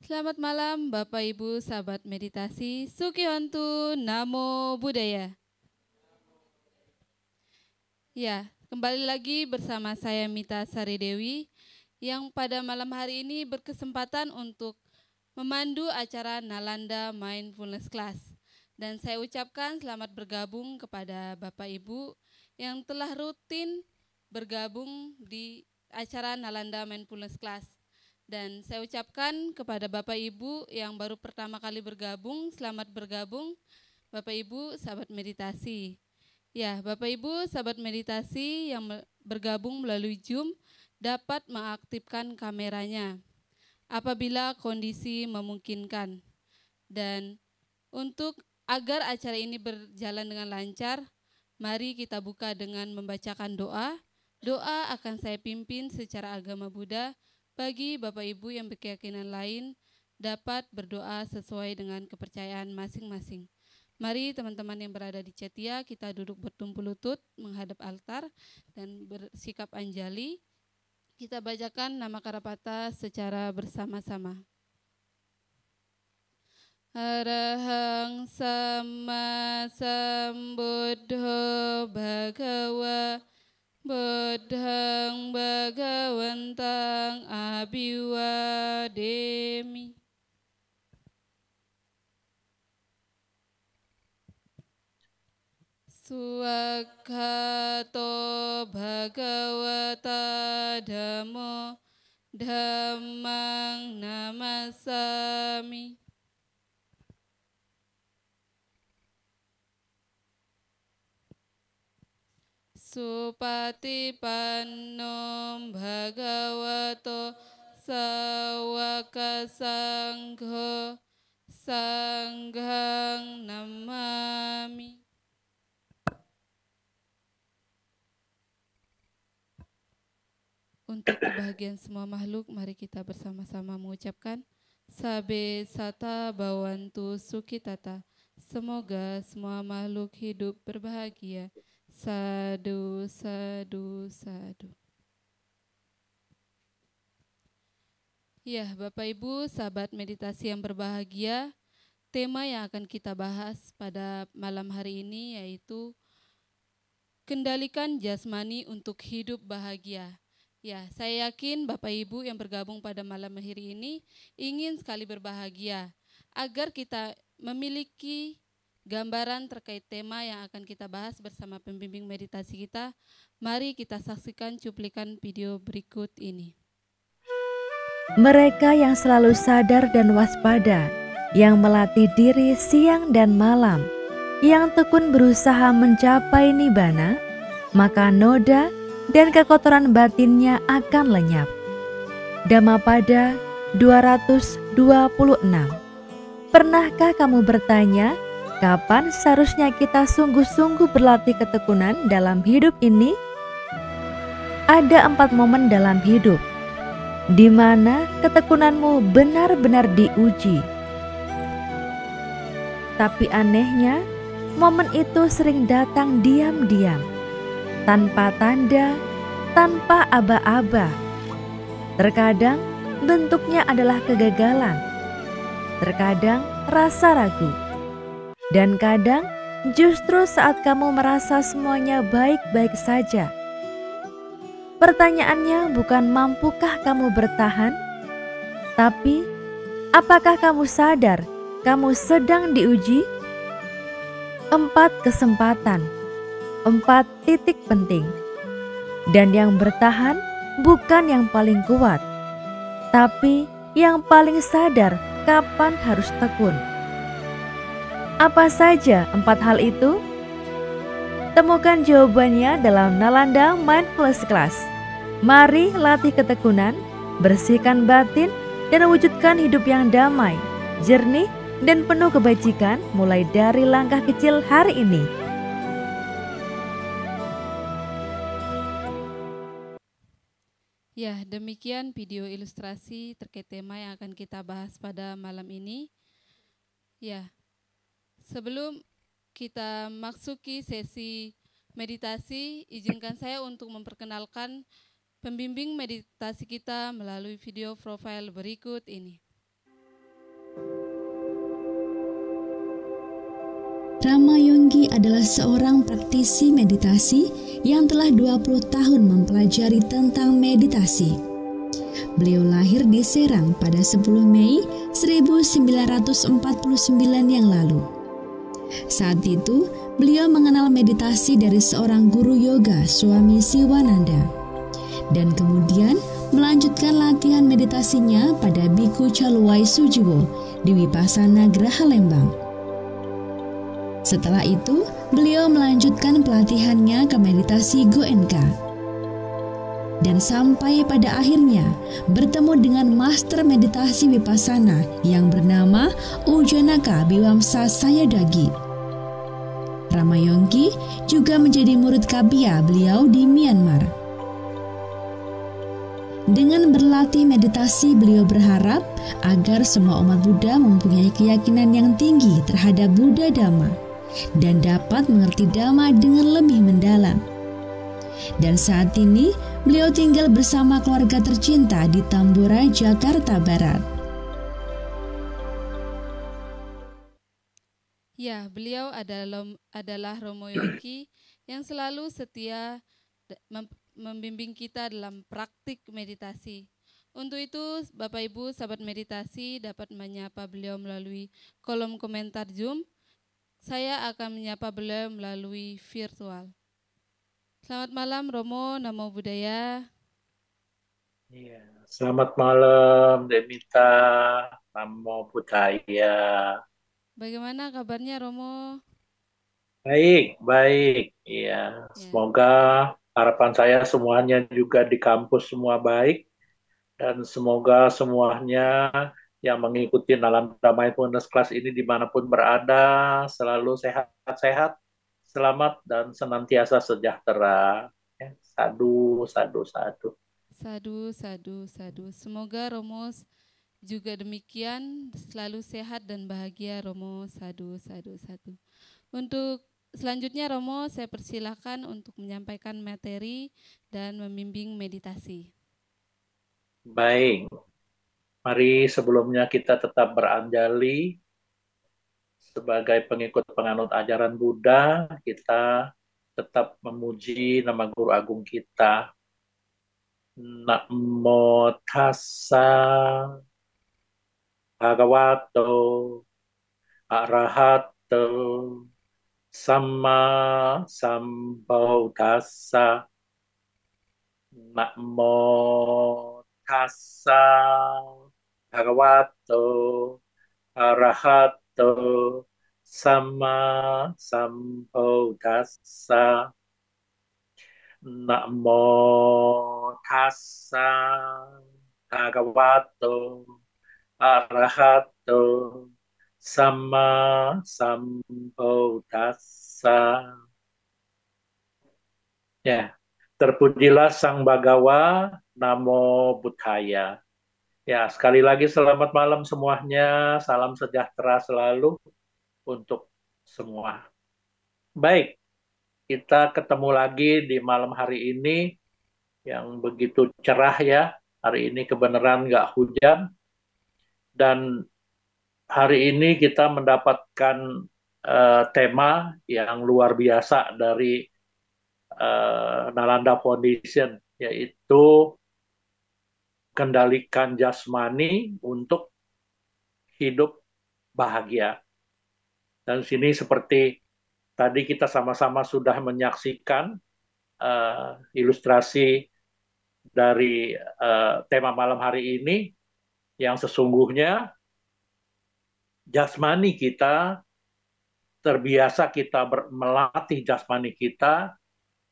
Selamat malam Bapak Ibu sahabat meditasi, Sukihontu, Namo Buddhaya. Ya, kembali lagi bersama saya Mita Sari Dewi yang pada malam hari ini berkesempatan untuk memandu acara Nalanda Mindfulness Class. Dan saya ucapkan selamat bergabung kepada Bapak Ibu yang telah rutin bergabung di acara Nalanda Mindfulness Class. Dan saya ucapkan kepada Bapak Ibu yang baru pertama kali bergabung, selamat bergabung Bapak Ibu sahabat meditasi. Ya, Bapak Ibu sahabat meditasi yang bergabung melalui Zoom dapat mengaktifkan kameranya apabila kondisi memungkinkan. Dan untuk agar acara ini berjalan dengan lancar, mari kita buka dengan membacakan doa. Doa akan saya pimpin secara agama Buddha. Bagi Bapak Ibu yang berkeyakinan lain dapat berdoa sesuai dengan kepercayaan masing-masing. Mari teman-teman yang berada di Cetia, kita duduk bertumpu lutut menghadap altar dan bersikap anjali. Kita bacakan nama Karapata secara bersama-sama. Arahang Sama Sambuddho Bhagawa Buddhang Bhagawantang Abhiwademi. Suwakhato Bhagavata Dhammo Dhammang Namasami. Supatipannom Bhagavato Sawaka Sangho Sanghang Namami. Untuk kebahagiaan semua makhluk, mari kita bersama-sama mengucapkan Sabe Sata Bawantu Sukitata. Semoga semua makhluk hidup berbahagia. Sadu, sadu, sadu. Ya, Bapak Ibu, sahabat meditasi yang berbahagia, tema yang akan kita bahas pada malam hari ini yaitu kendalikan jasmani untuk hidup bahagia. Ya, saya yakin Bapak Ibu yang bergabung pada malam hari ini ingin sekali berbahagia. Agar kita memiliki gambaran terkait tema yang akan kita bahas bersama pembimbing meditasi kita, mari kita saksikan cuplikan video berikut ini. Mereka yang selalu sadar dan waspada, yang melatih diri siang dan malam, yang tekun berusaha mencapai nibbana, maka noda dan kekotoran batinnya akan lenyap. Dhammapada 226. Pernahkah kamu bertanya, kapan seharusnya kita sungguh-sungguh berlatih ketekunan dalam hidup ini? Ada 4 momen dalam hidup di mana ketekunanmu benar-benar diuji. Tapi anehnya, momen itu sering datang diam-diam, tanpa tanda, tanpa aba-aba. Terkadang bentuknya adalah kegagalan, terkadang rasa ragu, dan kadang justru saat kamu merasa semuanya baik-baik saja. Pertanyaannya bukan mampukah kamu bertahan, tapi apakah kamu sadar kamu sedang diuji? 4 kesempatan, 4 titik penting. Dan yang bertahan bukan yang paling kuat, tapi yang paling sadar kapan harus tekun. Apa saja 4 hal itu? Temukan jawabannya dalam Nalanda Mindfulness Class. Mari latih ketekunan, bersihkan batin, dan wujudkan hidup yang damai, jernih, dan penuh kebajikan mulai dari langkah kecil hari ini. Ya, demikian video ilustrasi terkait tema yang akan kita bahas pada malam ini. Ya, sebelum kita masuki sesi meditasi, izinkan saya untuk memperkenalkan pembimbing meditasi kita melalui video profile berikut ini. Yonggi adalah seorang praktisi meditasi yang telah 20 tahun mempelajari tentang meditasi. Beliau lahir di Serang pada 10 Mei 1949 yang lalu. Saat itu, beliau mengenal meditasi dari seorang guru yoga, Swami Siwananda, dan kemudian melanjutkan latihan meditasinya pada Biku Caluwai Sujiwo di Wipasana Graha Lembang. Setelah itu, beliau melanjutkan pelatihannya ke meditasi Goenka. Dan sampai pada akhirnya bertemu dengan master meditasi Vipassana yang bernama Ujanaka Biwamsa Sayadagi. Rama Yonggi juga menjadi murid Kabia beliau di Myanmar. Dengan berlatih meditasi, beliau berharap agar semua umat Buddha mempunyai keyakinan yang tinggi terhadap Buddha Dhamma dan dapat mengerti Dhamma dengan lebih mendalam. Dan saat ini, beliau tinggal bersama keluarga tercinta di Tambora, Jakarta Barat. Ya, beliau adalah Romo Yonggi yang selalu setia membimbing kita dalam praktik meditasi. Untuk itu, Bapak Ibu sahabat meditasi dapat menyapa beliau melalui kolom komentar Zoom. Saya akan menyapa beliau melalui virtual. Selamat malam Romo, Namo Buddhaya. Iya, selamat malam Demita, Namo Buddhaya. Bagaimana kabarnya Romo? Baik, baik. Iya, semoga harapan saya semuanya juga di kampus semua baik, dan semoga semuanya yang mengikuti Nalanda Mindfulness Class ini dimanapun berada selalu sehat-sehat, selamat dan senantiasa sejahtera. Sadu, sadu, sadu. Sadu, sadu, sadu. Semoga Romo juga demikian, selalu sehat dan bahagia Romo. Sadu, sadu, sadu. Untuk selanjutnya Romo, saya persilakan untuk menyampaikan materi dan membimbing meditasi. Baik, mari sebelumnya kita tetap beranjali sebagai pengikut penganut ajaran Buddha. Kita tetap memuji nama Guru Agung kita. Namo tassa bhagavato arahato samma sambuddhassa. Namo tassa bhagavato arahato samma sambuddhassa. Namo tassa bhagavato arahato samma sambuddhassa. Ya, terpujilah Sang Bhagawa, Namo Buddhaya. Ya, sekali lagi selamat malam semuanya, salam sejahtera selalu untuk semua. Baik, kita ketemu lagi di malam hari ini yang begitu cerah ya. Hari ini kebenaran nggak hujan. Dan hari ini kita mendapatkan tema yang luar biasa dari Nalanda Foundation, yaitu kendalikan jasmani untuk hidup bahagia. Dan sini seperti tadi kita sama-sama sudah menyaksikan ilustrasi dari tema malam hari ini, yang sesungguhnya jasmani kita terbiasa kita melatih jasmani kita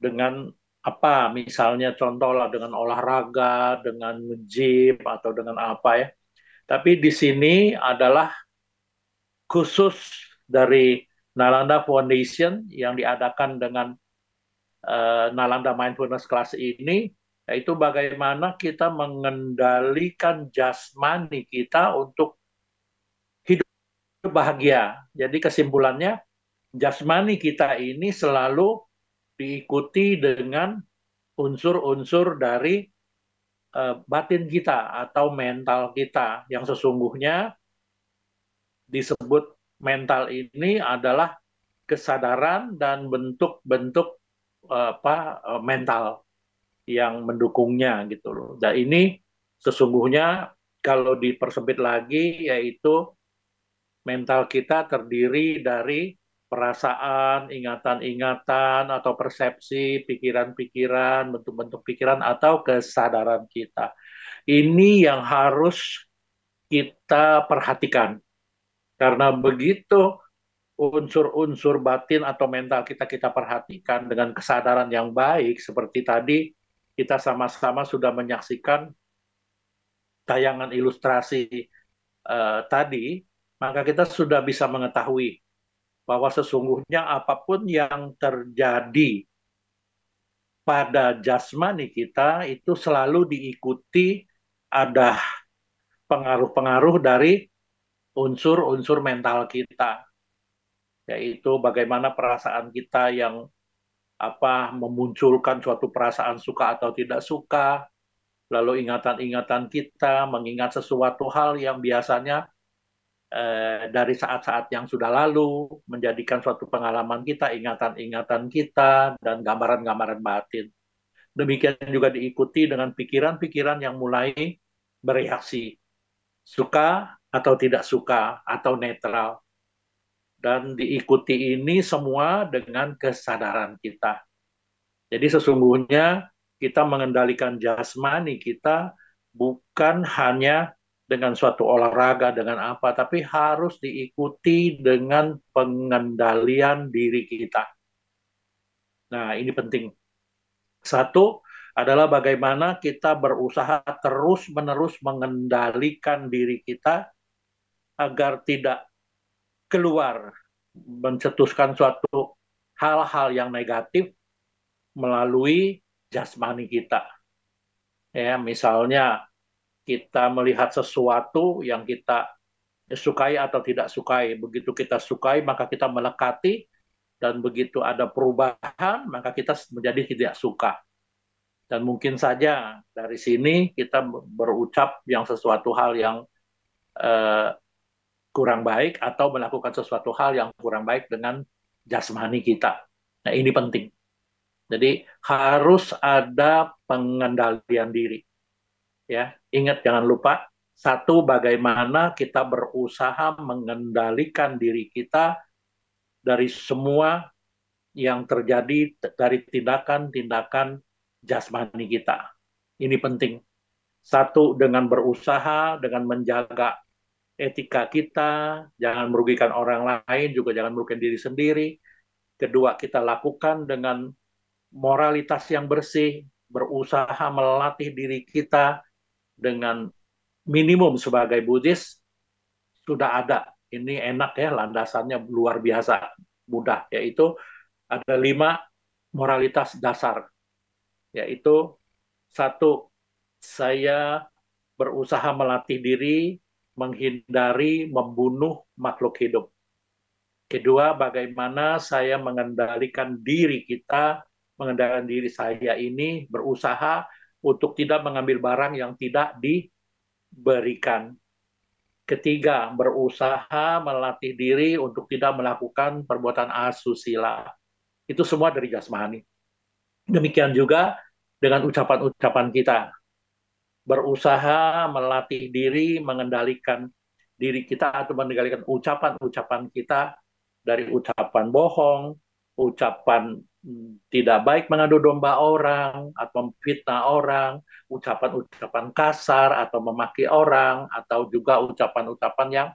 dengan apa, misalnya contohlah dengan olahraga, dengan nge-gym atau dengan apa ya. Tapi di sini adalah khusus dari Nalanda Foundation yang diadakan dengan Nalanda Mindfulness Class ini, yaitu bagaimana kita mengendalikan jasmani kita untuk hidup bahagia. Jadi kesimpulannya, jasmani kita ini selalu diikuti dengan unsur-unsur dari batin kita atau mental kita, yang sesungguhnya disebut mental ini adalah kesadaran dan bentuk-bentuk mental yang mendukungnya gitu loh. Dan ini sesungguhnya kalau dipersempit lagi yaitu mental kita terdiri dari perasaan, ingatan-ingatan atau persepsi, pikiran-pikiran, bentuk-bentuk pikiran atau kesadaran kita. Ini yang harus kita perhatikan karena begitu unsur-unsur batin atau mental kita perhatikan dengan kesadaran yang baik seperti tadi kita sama-sama sudah menyaksikan tayangan ilustrasi tadi, maka kita sudah bisa mengetahui bahwa sesungguhnya apapun yang terjadi pada jasmani kita itu selalu diikuti ada pengaruh-pengaruh dari unsur-unsur mental kita, yaitu bagaimana perasaan kita yang memunculkan suatu perasaan suka atau tidak suka, lalu ingatan-ingatan kita mengingat sesuatu hal yang biasanya dari saat-saat yang sudah lalu, menjadikan suatu pengalaman kita, ingatan-ingatan kita, dan gambaran-gambaran batin. Demikian juga diikuti dengan pikiran-pikiran yang mulai bereaksi, suka atau tidak suka, atau netral. Dan diikuti ini semua dengan kesadaran kita. Jadi sesungguhnya kita mengendalikan jasmani kita bukan hanya dengan suatu olahraga, dengan apa, tapi harus diikuti dengan pengendalian diri kita. Nah, ini penting. Satu adalah bagaimana kita berusaha terus-menerus mengendalikan diri kita agar tidak keluar, mencetuskan suatu hal-hal yang negatif melalui jasmani kita. Ya, misalnya kita melihat sesuatu yang kita sukai atau tidak sukai. Begitu kita sukai, maka kita melekati, dan begitu ada perubahan, maka kita menjadi tidak suka. Dan mungkin saja dari sini kita berucap yang sesuatu hal yang kurang baik atau melakukan sesuatu hal yang kurang baik dengan jasmani kita. Nah, ini penting. Jadi harus ada pengendalian diri. Ya, ingat jangan lupa, satu, bagaimana kita berusaha mengendalikan diri kita dari semua yang terjadi dari tindakan-tindakan jasmani kita. Ini penting. Satu, dengan berusaha, dengan menjaga etika kita, jangan merugikan orang lain, juga jangan merugikan diri sendiri. Kedua, kita lakukan dengan moralitas yang bersih, berusaha melatih diri kita dengan minimum sebagai Buddhis sudah ada. Ini enak ya, landasannya luar biasa, mudah, yaitu ada 5 moralitas dasar, yaitu satu, saya berusaha melatih diri menghindari membunuh makhluk hidup. Kedua, bagaimana saya mengendalikan diri kita, mengendalikan diri saya ini, berusaha untuk tidak mengambil barang yang tidak diberikan. Ketiga, berusaha melatih diri untuk tidak melakukan perbuatan asusila. Itu semua dari jasmani. Demikian juga dengan ucapan-ucapan kita. Berusaha melatih diri, mengendalikan diri kita atau mengendalikan ucapan-ucapan kita dari ucapan bohong, ucapan tidak baik mengadu domba orang, atau memfitnah orang, ucapan-ucapan kasar, atau memaki orang, atau juga ucapan-ucapan yang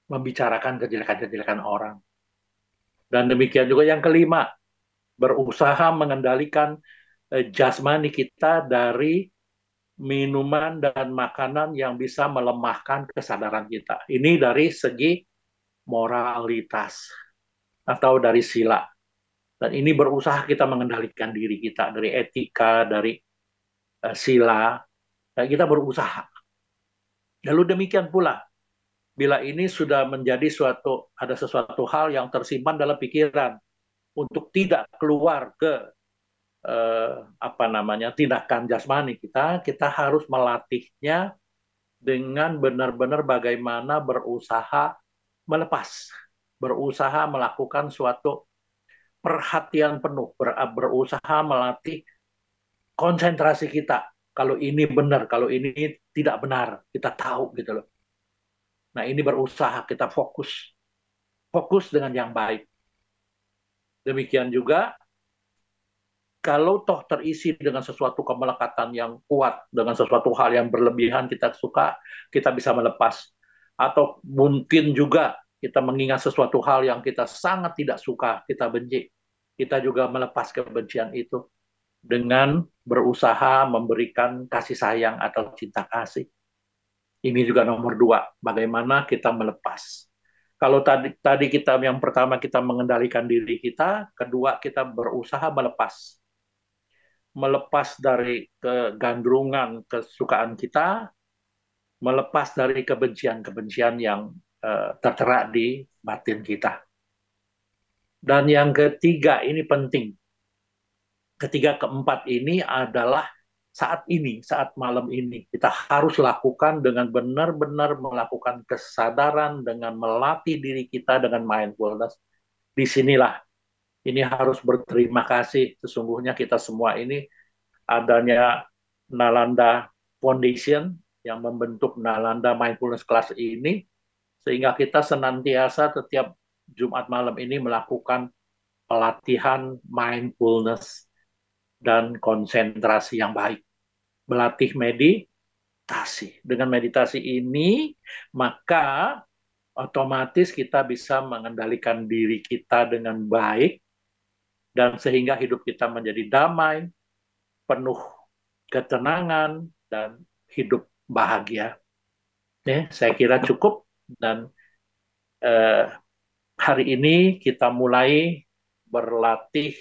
membicarakan kejelekan-kejelekan orang. Dan demikian juga yang kelima, berusaha mengendalikan jasmani kita dari minuman dan makanan yang bisa melemahkan kesadaran kita. Ini dari segi moralitas atau dari sila. Dan ini berusaha kita mengendalikan diri kita dari etika, dari sila. Dan kita berusaha. Lalu demikian pula, bila ini sudah menjadi ada sesuatu hal yang tersimpan dalam pikiran untuk tidak keluar ke tindakan jasmani kita harus melatihnya dengan benar-benar bagaimana berusaha melepas berusaha melakukan suatu perhatian penuh, berusaha melatih konsentrasi kita. Kalau ini benar, kalau ini tidak benar, kita tahu gitu loh. Nah, ini berusaha kita fokus dengan yang baik. Demikian juga kalau toh terisi dengan sesuatu kemelekatan yang kuat, dengan sesuatu hal yang berlebihan kita suka, kita bisa melepas. Atau mungkin juga kita mengingat sesuatu hal yang kita sangat tidak suka, kita benci. Kita juga melepas kebencian itu dengan berusaha memberikan kasih sayang atau cinta kasih. Ini juga nomor 2, bagaimana kita melepas. Kalau tadi kita yang pertama kita mengendalikan diri kita, kedua kita berusaha melepas dari kegandrungan kesukaan kita, melepas dari kebencian-kebencian yang tertera di batin kita. Dan yang ketiga, ini penting. Ketiga, keempat ini adalah saat malam ini, kita harus lakukan dengan benar-benar melakukan kesadaran, dengan melatih diri kita dengan mindfulness. Disinilah ini harus berterima kasih. Sesungguhnya kita semua ini adanya Nalanda Foundation yang membentuk Nalanda Mindfulness Class ini, sehingga kita senantiasa setiap Jumat malam ini melakukan pelatihan mindfulness dan konsentrasi yang baik. Melatih meditasi. Dengan meditasi ini, maka otomatis kita bisa mengendalikan diri kita dengan baik, dan sehingga hidup kita menjadi damai, penuh ketenangan, dan hidup bahagia. Saya kira cukup, dan hari ini kita mulai berlatih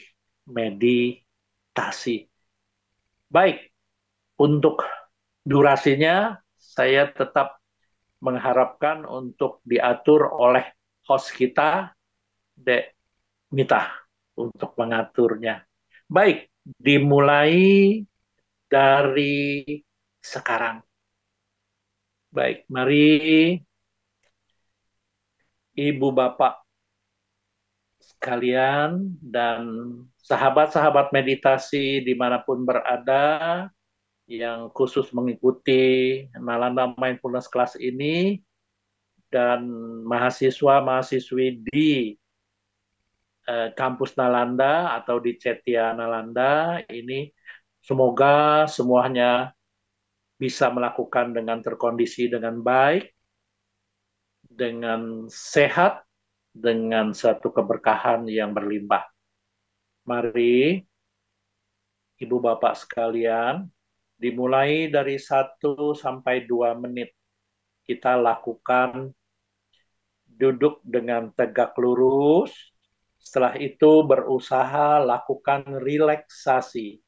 meditasi. Baik, untuk durasinya saya tetap mengharapkan untuk diatur oleh host kita, Dek Mita, untuk mengaturnya. Baik, dimulai dari sekarang. Baik, mari Ibu Bapak sekalian dan sahabat-sahabat meditasi dimanapun berada yang khusus mengikuti Nalanda Mindfulness Class ini, dan mahasiswa-mahasiswi di kampus Nalanda atau di Cetia Nalanda ini, semoga semuanya bisa melakukan dengan terkondisi dengan baik, dengan sehat, dengan satu keberkahan yang berlimpah. Mari Ibu Bapak sekalian, dimulai dari 1 sampai 2 menit kita lakukan duduk dengan tegak lurus. Setelah itu berusaha lakukan relaksasi.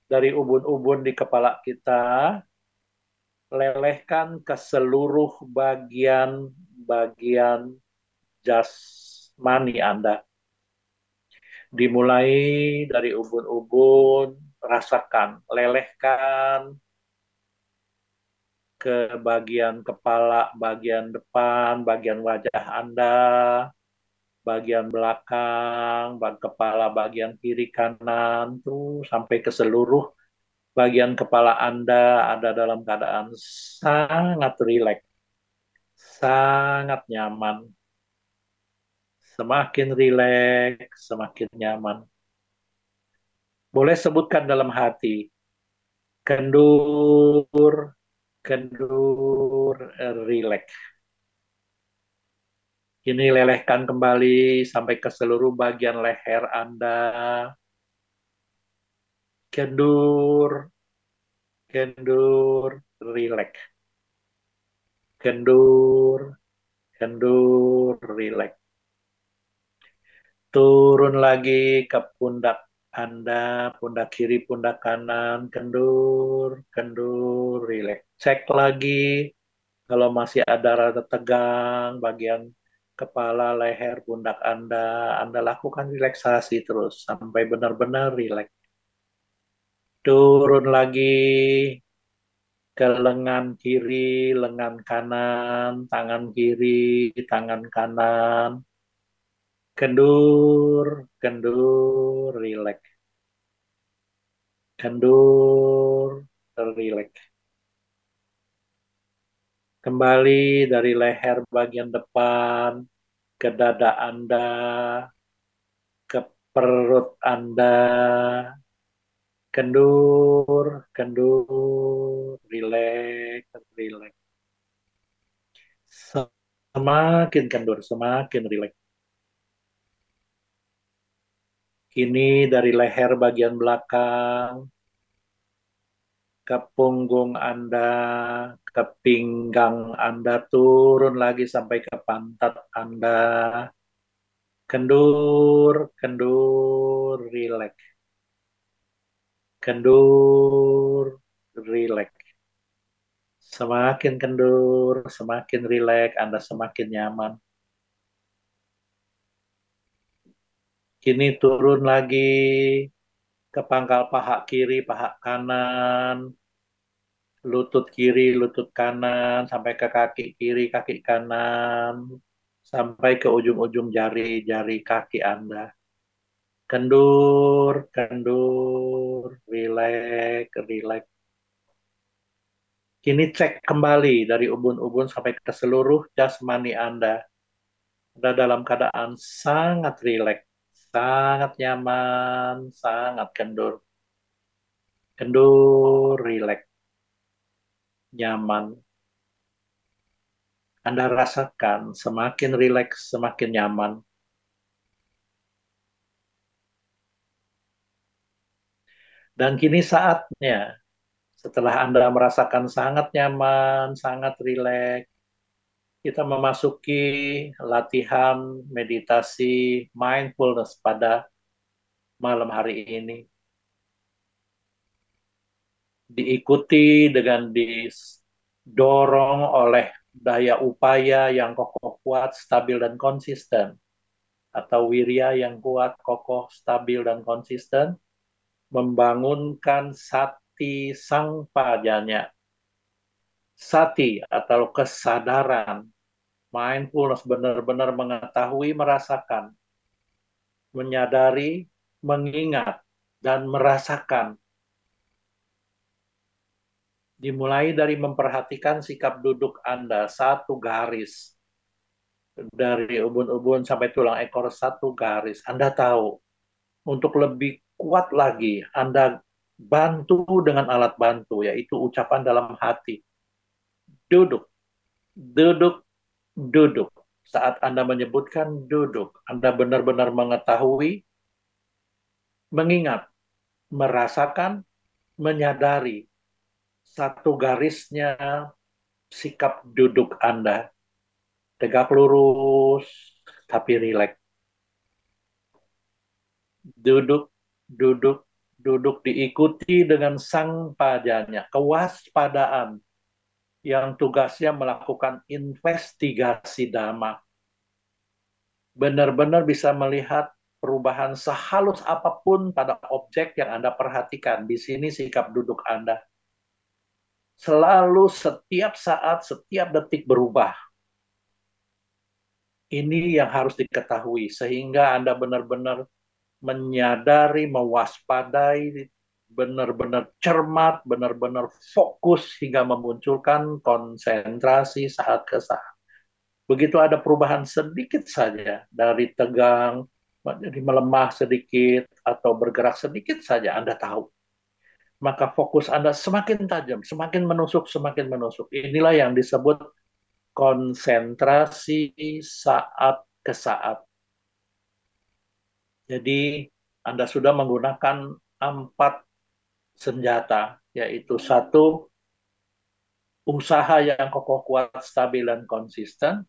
Dari ubun-ubun di kepala kita, lelehkan ke seluruh bagian-bagian jasmani Anda. Dimulai dari ubun-ubun, rasakan, lelehkan ke bagian kepala, bagian depan, bagian wajah Anda, bagian belakang, kepala bagian kiri kanan, tuh sampai ke seluruh bagian kepala Anda ada dalam keadaan sangat rileks, sangat nyaman. Semakin rileks, semakin nyaman. Boleh sebutkan dalam hati, kendur, kendur, rileks. Ini lelehkan kembali sampai ke seluruh bagian leher Anda. Kendur, kendur, rileks. Kendur, kendur, rileks. Turun lagi ke pundak Anda, pundak kiri, pundak kanan, kendur, kendur, rileks. Cek lagi kalau masih ada rada tegang bagian kepala, leher, pundak Anda lakukan relaksasi terus sampai benar-benar rileks. Turun lagi, ke lengan kiri, lengan kanan, tangan kiri, tangan kanan. Kendur, kendur, rileks. Kendur, rileks. Kembali dari leher bagian depan, ke dada Anda, ke perut Anda. Kendur, kendur, rileks, rileks. Semakin kendur, semakin rileks. Kini dari leher bagian belakang, ke punggung Anda, ke pinggang Anda, turun lagi sampai ke pantat Anda. Kendur, kendur, rileks. Kendur, rileks. Semakin kendur, semakin rileks, Anda semakin nyaman. Kini turun lagi ke pangkal paha kiri, paha kanan, lutut kiri, lutut kanan, sampai ke kaki kiri, kaki kanan, sampai ke ujung-ujung jari-jari kaki Anda. Kendur, kendur, rileks, rileks. Kini cek kembali dari ubun-ubun sampai ke seluruh jasmani Anda. Anda dalam keadaan sangat rileks, sangat nyaman, sangat kendur. Kendur, rileks, nyaman. Anda rasakan semakin rileks, semakin nyaman. Dan kini saatnya, setelah Anda merasakan sangat nyaman, sangat rileks, kita memasuki latihan meditasi mindfulness pada malam hari ini. Diikuti dengan didorong oleh daya upaya yang kokoh, kuat, stabil, dan konsisten. Atau wirya yang kuat, kokoh, stabil, dan konsisten. Membangunkan sati sangpajanya. Sati atau kesadaran. Mindfulness benar-benar mengetahui, merasakan, menyadari, mengingat, dan merasakan. Dimulai dari memperhatikan sikap duduk Anda, satu garis. Dari ubun-ubun sampai tulang ekor, satu garis. Anda tahu, untuk lebih kuat lagi, Anda bantu dengan alat bantu, yaitu ucapan dalam hati. Duduk, duduk, duduk. Saat Anda menyebutkan duduk, Anda benar-benar mengetahui, mengingat, merasakan, menyadari satu garisnya sikap duduk Anda. Tegak lurus, tapi rileks. Duduk, duduk, duduk diikuti dengan sang pajanya, kewaspadaan yang tugasnya melakukan investigasi dhamma. Benar-benar bisa melihat perubahan sehalus apapun pada objek yang Anda perhatikan. Di sini sikap duduk Anda. Selalu setiap saat, setiap detik berubah. Ini yang harus diketahui, sehingga Anda benar-benar menyadari, mewaspadai, benar-benar cermat, benar-benar fokus hingga memunculkan konsentrasi saat ke saat. Begitu ada perubahan sedikit saja, dari tegang, jadi melemah sedikit, atau bergerak sedikit saja, Anda tahu. Maka fokus Anda semakin tajam, semakin menusuk, semakin menusuk. Inilah yang disebut konsentrasi saat ke saat. Jadi Anda sudah menggunakan 4 senjata, yaitu 1, usaha yang kokoh, kuat, stabil, dan konsisten,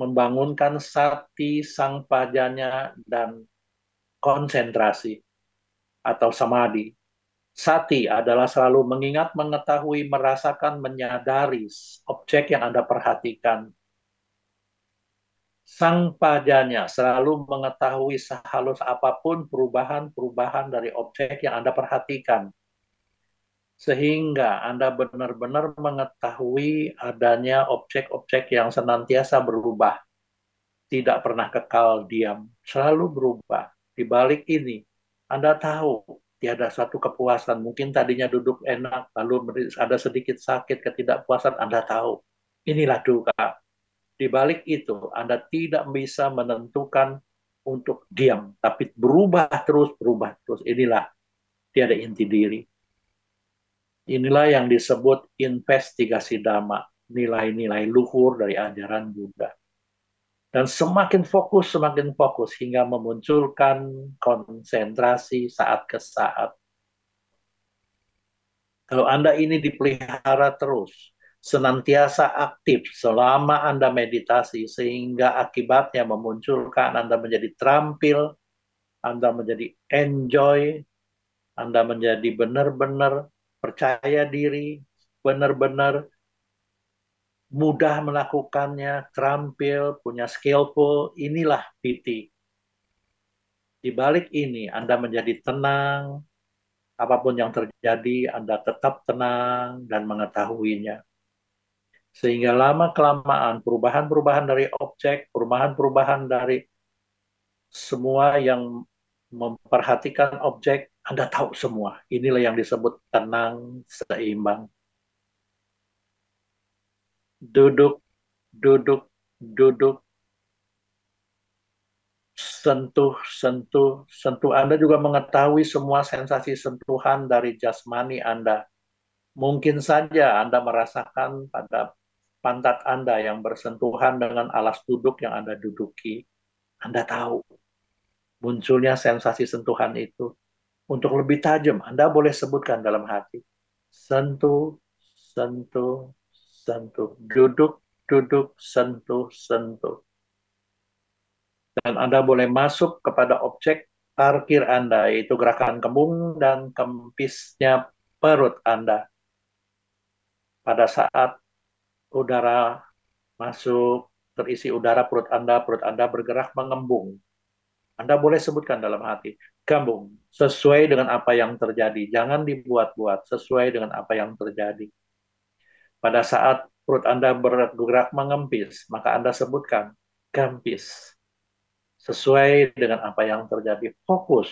membangunkan sati sangpajanya dan konsentrasi atau samadhi. Sati adalah selalu mengingat, mengetahui, merasakan, menyadari objek yang Anda perhatikan. Sang pajanya selalu mengetahui sehalus apapun perubahan-perubahan dari objek yang Anda perhatikan. sehingga Anda benar-benar mengetahui adanya objek-objek yang senantiasa berubah, tidak pernah kekal diam, selalu berubah. Di balik ini, Anda tahu tiada satu kepuasan. Mungkin tadinya duduk enak, lalu ada sedikit sakit, ketidakpuasan, Anda tahu. Inilah duka. Di balik itu, Anda tidak bisa menentukan untuk diam, tapi berubah terus, berubah terus. Inilah tiada inti diri. Inilah yang disebut investigasi Dhamma, nilai-nilai luhur dari ajaran Buddha. Dan semakin fokus hingga memunculkan konsentrasi saat ke saat. Kalau Anda ini dipelihara terus, senantiasa aktif selama Anda meditasi, sehingga akibatnya memunculkan Anda menjadi terampil, Anda menjadi enjoy, Anda menjadi benar-benar percaya diri, benar-benar mudah melakukannya, terampil, punya skillful, inilah PT. Di balik ini, Anda menjadi tenang, apapun yang terjadi, Anda tetap tenang dan mengetahuinya. Sehingga lama-kelamaan, perubahan-perubahan dari objek, perubahan-perubahan dari semua yang memperhatikan objek, Anda tahu semua. Inilah yang disebut tenang, seimbang. Duduk, duduk, duduk, sentuh, sentuh, sentuh. Anda juga mengetahui semua sensasi sentuhan dari jasmani Anda. Mungkin saja Anda merasakan pada pantat Anda yang bersentuhan dengan alas duduk yang Anda duduki. Anda tahu munculnya sensasi sentuhan itu. Untuk lebih tajam, Anda boleh sebutkan dalam hati. Sentuh, sentuh, sentuh. Duduk, duduk, sentuh, sentuh. Dan Anda boleh masuk kepada objek parkir Anda, yaitu gerakan kembung dan kempisnya perut Anda. Pada saat udara masuk, terisi udara perut Anda bergerak mengembung. Anda boleh sebutkan dalam hati, gambung, sesuai dengan apa yang terjadi. Jangan dibuat-buat, sesuai dengan apa yang terjadi. Pada saat perut Anda bergerak mengempis, maka Anda sebutkan, gampis. Sesuai dengan apa yang terjadi. Fokus,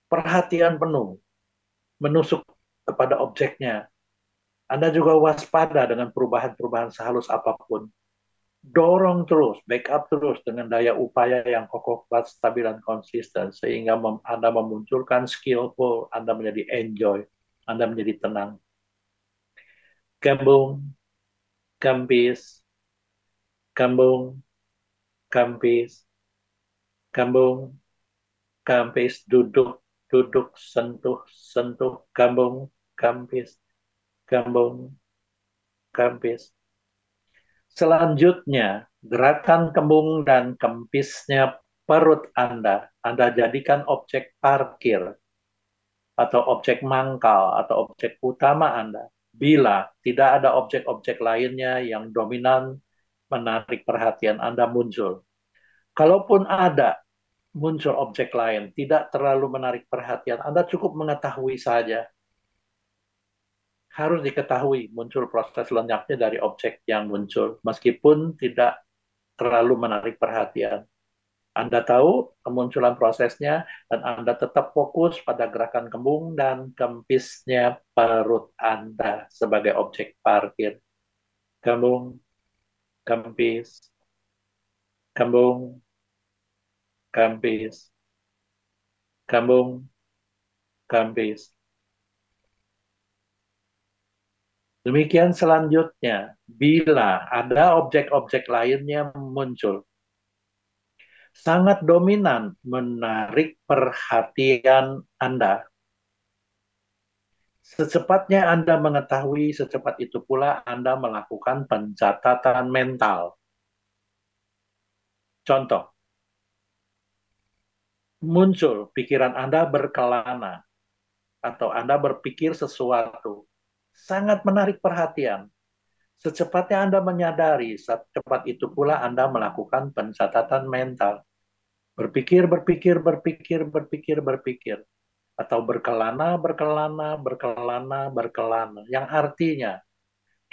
perhatian penuh, menusuk kepada objeknya. Anda juga waspada dengan perubahan-perubahan sehalus apapun. Dorong terus, backup terus dengan daya upaya yang kokoh, kuat, stabil, dan konsisten. Sehingga Anda memunculkan skillful, Anda menjadi enjoy, Anda menjadi tenang. Gambung, gampis, gambung, gampis, gambung, gampis, duduk, duduk, sentuh, sentuh, gambung, gampis, gambung, gampis. Selanjutnya, gerakan kembung dan kempisnya perut Anda jadikan objek parkir atau objek mangkal atau objek utama Anda bila tidak ada objek-objek lainnya yang dominan menarik perhatian Anda muncul. Kalaupun ada muncul objek lain, tidak terlalu menarik perhatian, Anda cukup mengetahui saja. Harus diketahui muncul proses lenyapnya dari objek yang muncul, meskipun tidak terlalu menarik perhatian. Anda tahu kemunculan prosesnya, dan Anda tetap fokus pada gerakan kembung dan kempisnya perut Anda sebagai objek parkir. Kembung, kempis, kembung, kempis, kembung, kempis. Demikian selanjutnya, bila ada objek-objek lainnya muncul, sangat dominan menarik perhatian Anda. Secepatnya Anda mengetahui, secepat itu pula Anda melakukan pencatatan mental. Contoh, muncul pikiran Anda berkelana, atau Anda berpikir sesuatu, sangat menarik perhatian. Secepatnya Anda menyadari, secepat itu pula Anda melakukan pencatatan mental. Berpikir, berpikir, berpikir, berpikir, berpikir. atau berkelana, berkelana, berkelana, berkelana. Yang artinya,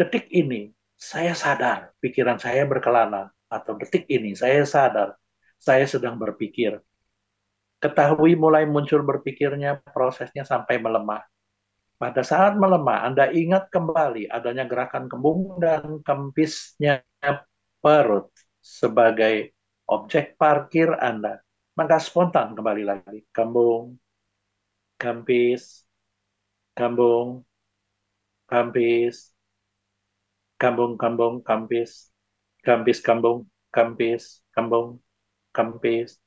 detik ini saya sadar pikiran saya berkelana, atau detik ini saya sadar saya sedang berpikir. Ketahui mulai muncul berpikirnya, prosesnya sampai melemah. Pada saat melemah, Anda ingat kembali adanya gerakan kembung dan kempisnya perut sebagai objek parkir Anda. Maka spontan kembali lagi. Kembung, kempis, kambung, kampis, kambung, kambung, kampis, kampis, kambung, kampis, kambung, kampis.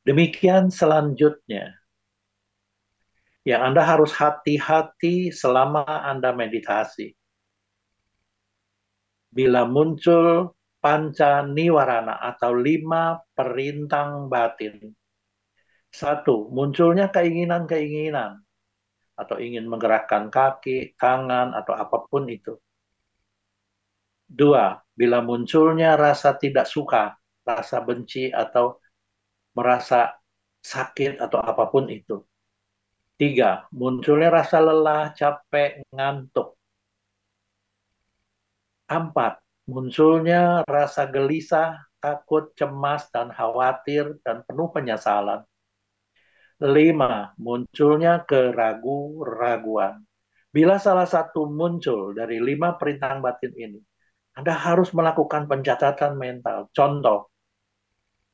Demikian selanjutnya. Yang Anda harus hati-hati selama Anda meditasi. Bila muncul panca niwarana atau 5 perintang batin. 1. Munculnya keinginan-keinginan atau ingin menggerakkan kaki, tangan, atau apapun itu. 2. Bila munculnya rasa tidak suka, rasa benci, atau merasa sakit, atau apapun itu. 3. Munculnya rasa lelah, capek, ngantuk. 4. Munculnya rasa gelisah, takut, cemas, dan khawatir, dan penuh penyesalan. 5. Munculnya keraguan-raguan. Bila salah satu muncul dari 5 perintah batin ini, Anda harus melakukan pencatatan mental. Contoh,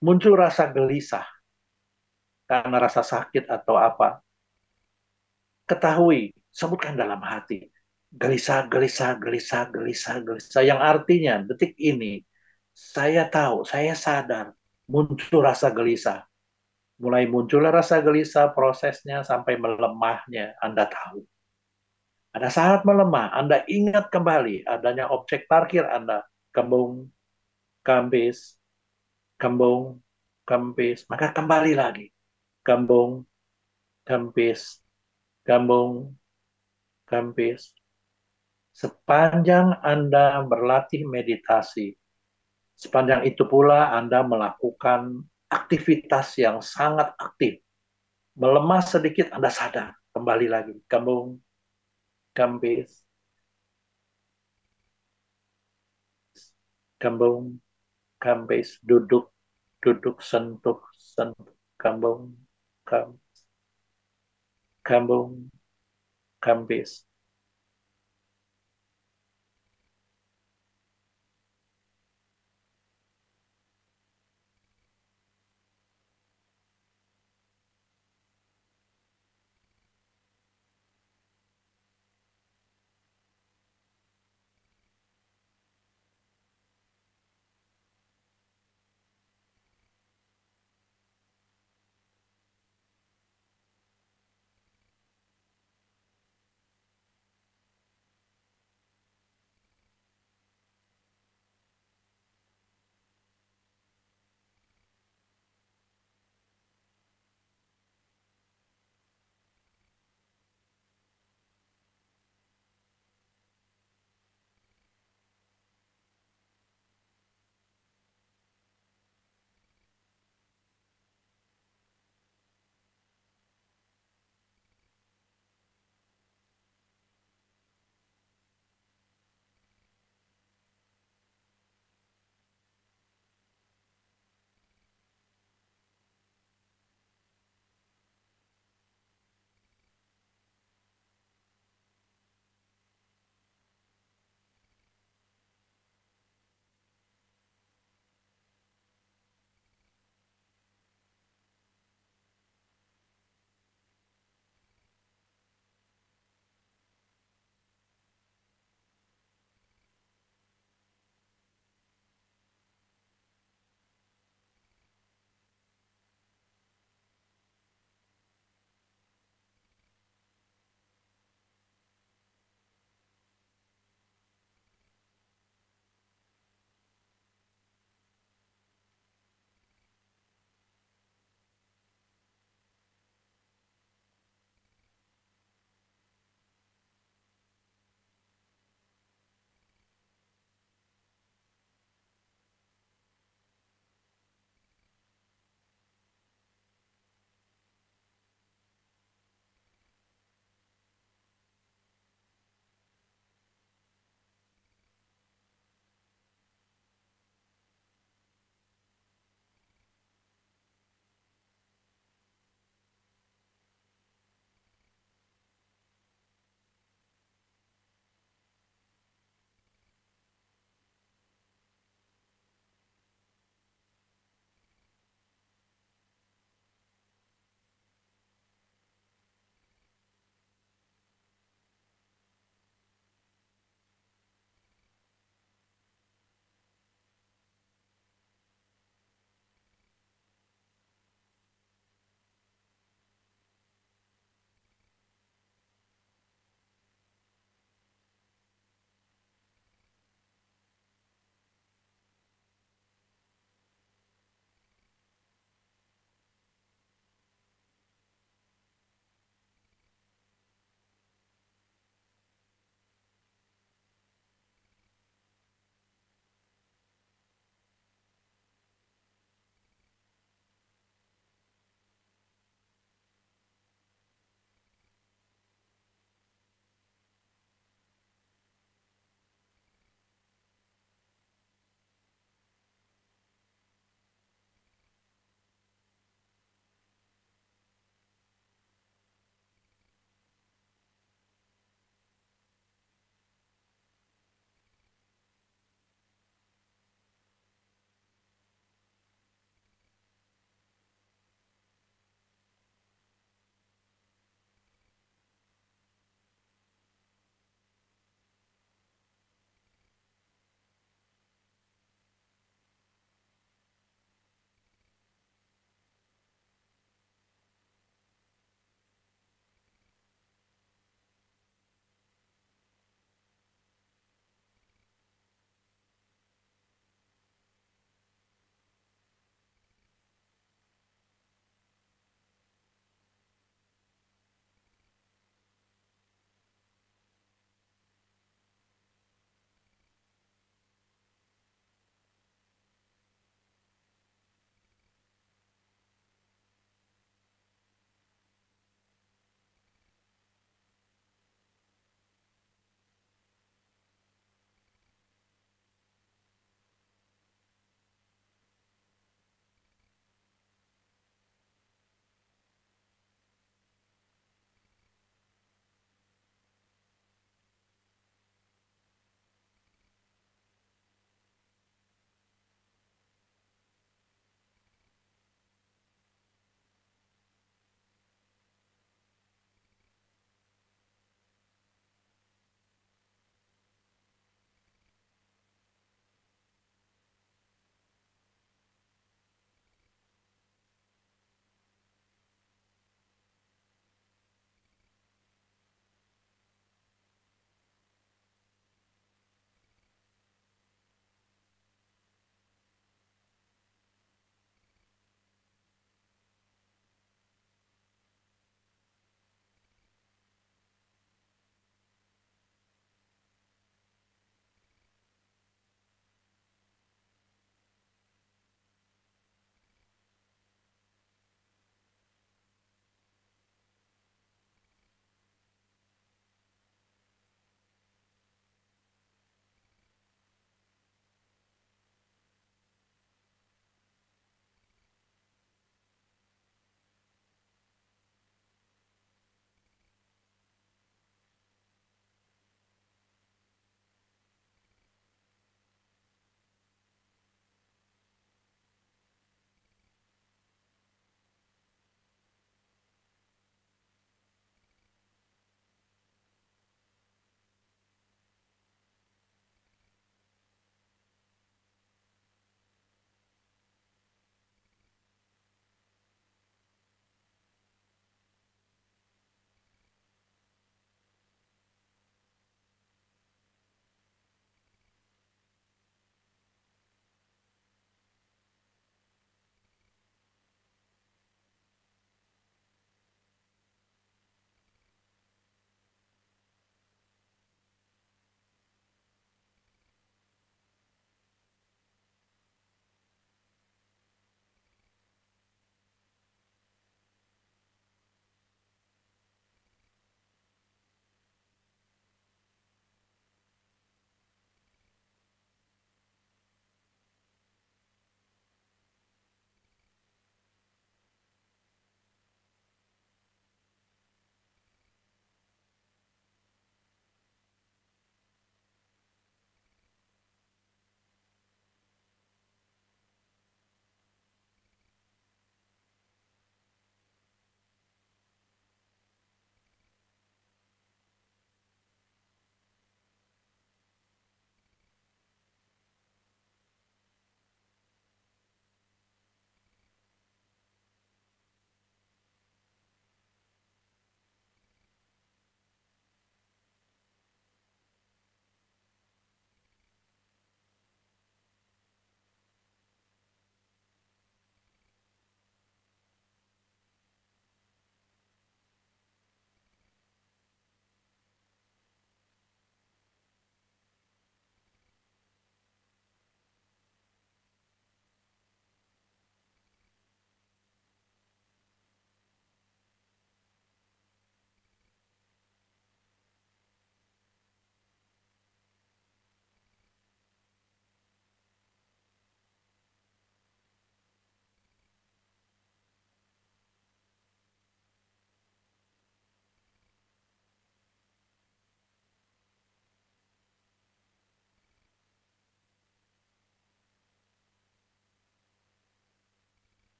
muncul rasa gelisah karena rasa sakit atau apa. Ketahui, sebutkan dalam hati. Gelisah, gelisah, gelisah, gelisah, gelisah. Yang artinya, detik ini, saya tahu, saya sadar, muncul rasa gelisah. Mulai muncul rasa gelisah, prosesnya sampai melemahnya, Anda tahu. Pada saat melemah, Anda ingat kembali adanya objek parkir Anda. Kembung, kambis, kembung, kempis. Maka kembali lagi. Kembung, kempis, kembung, kempis. Sepanjang Anda berlatih meditasi, sepanjang itu pula Anda melakukan aktivitas yang sangat aktif. Melemah sedikit, Anda sadar. Kembali lagi. Kembung, kempis, kembung, kempis. Duduk, duduk, sentuh, sentuh. Kembung, kembung, kempis.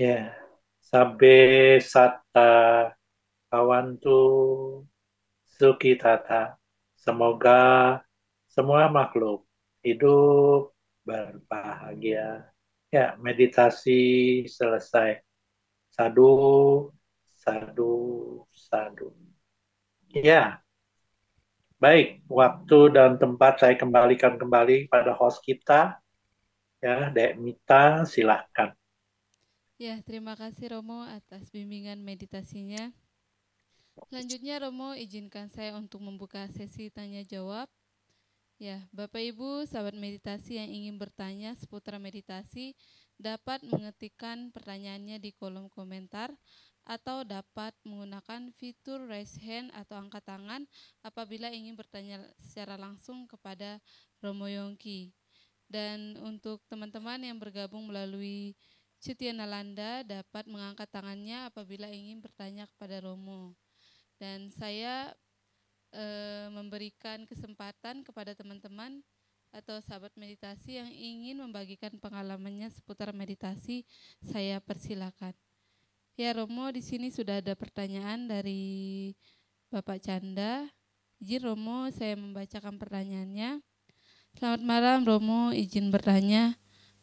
Ya, sabe sata kawantu sukitata. Semoga semua makhluk hidup berbahagia. Ya, meditasi selesai. Sadu, sadu, sadu. Ya, baik. Waktu dan tempat saya kembalikan kembali pada host kita. Ya, Dek Mita, silahkan. Ya, terima kasih Romo atas bimbingan meditasinya. Selanjutnya Romo izinkan saya untuk membuka sesi tanya jawab. Ya, Bapak Ibu, sahabat meditasi yang ingin bertanya seputar meditasi dapat mengetikkan pertanyaannya di kolom komentar atau dapat menggunakan fitur raise hand atau angkat tangan apabila ingin bertanya secara langsung kepada Romo Yongki. Dan untuk teman-teman yang bergabung melalui Cutian Nalanda dapat mengangkat tangannya apabila ingin bertanya kepada Romo. Dan saya memberikan kesempatan kepada teman-teman atau sahabat meditasi yang ingin membagikan pengalamannya seputar meditasi, saya persilakan. Ya Romo, di sini sudah ada pertanyaan dari Bapak Canda. Izin Romo, saya membacakan pertanyaannya. Selamat malam Romo, izin bertanya,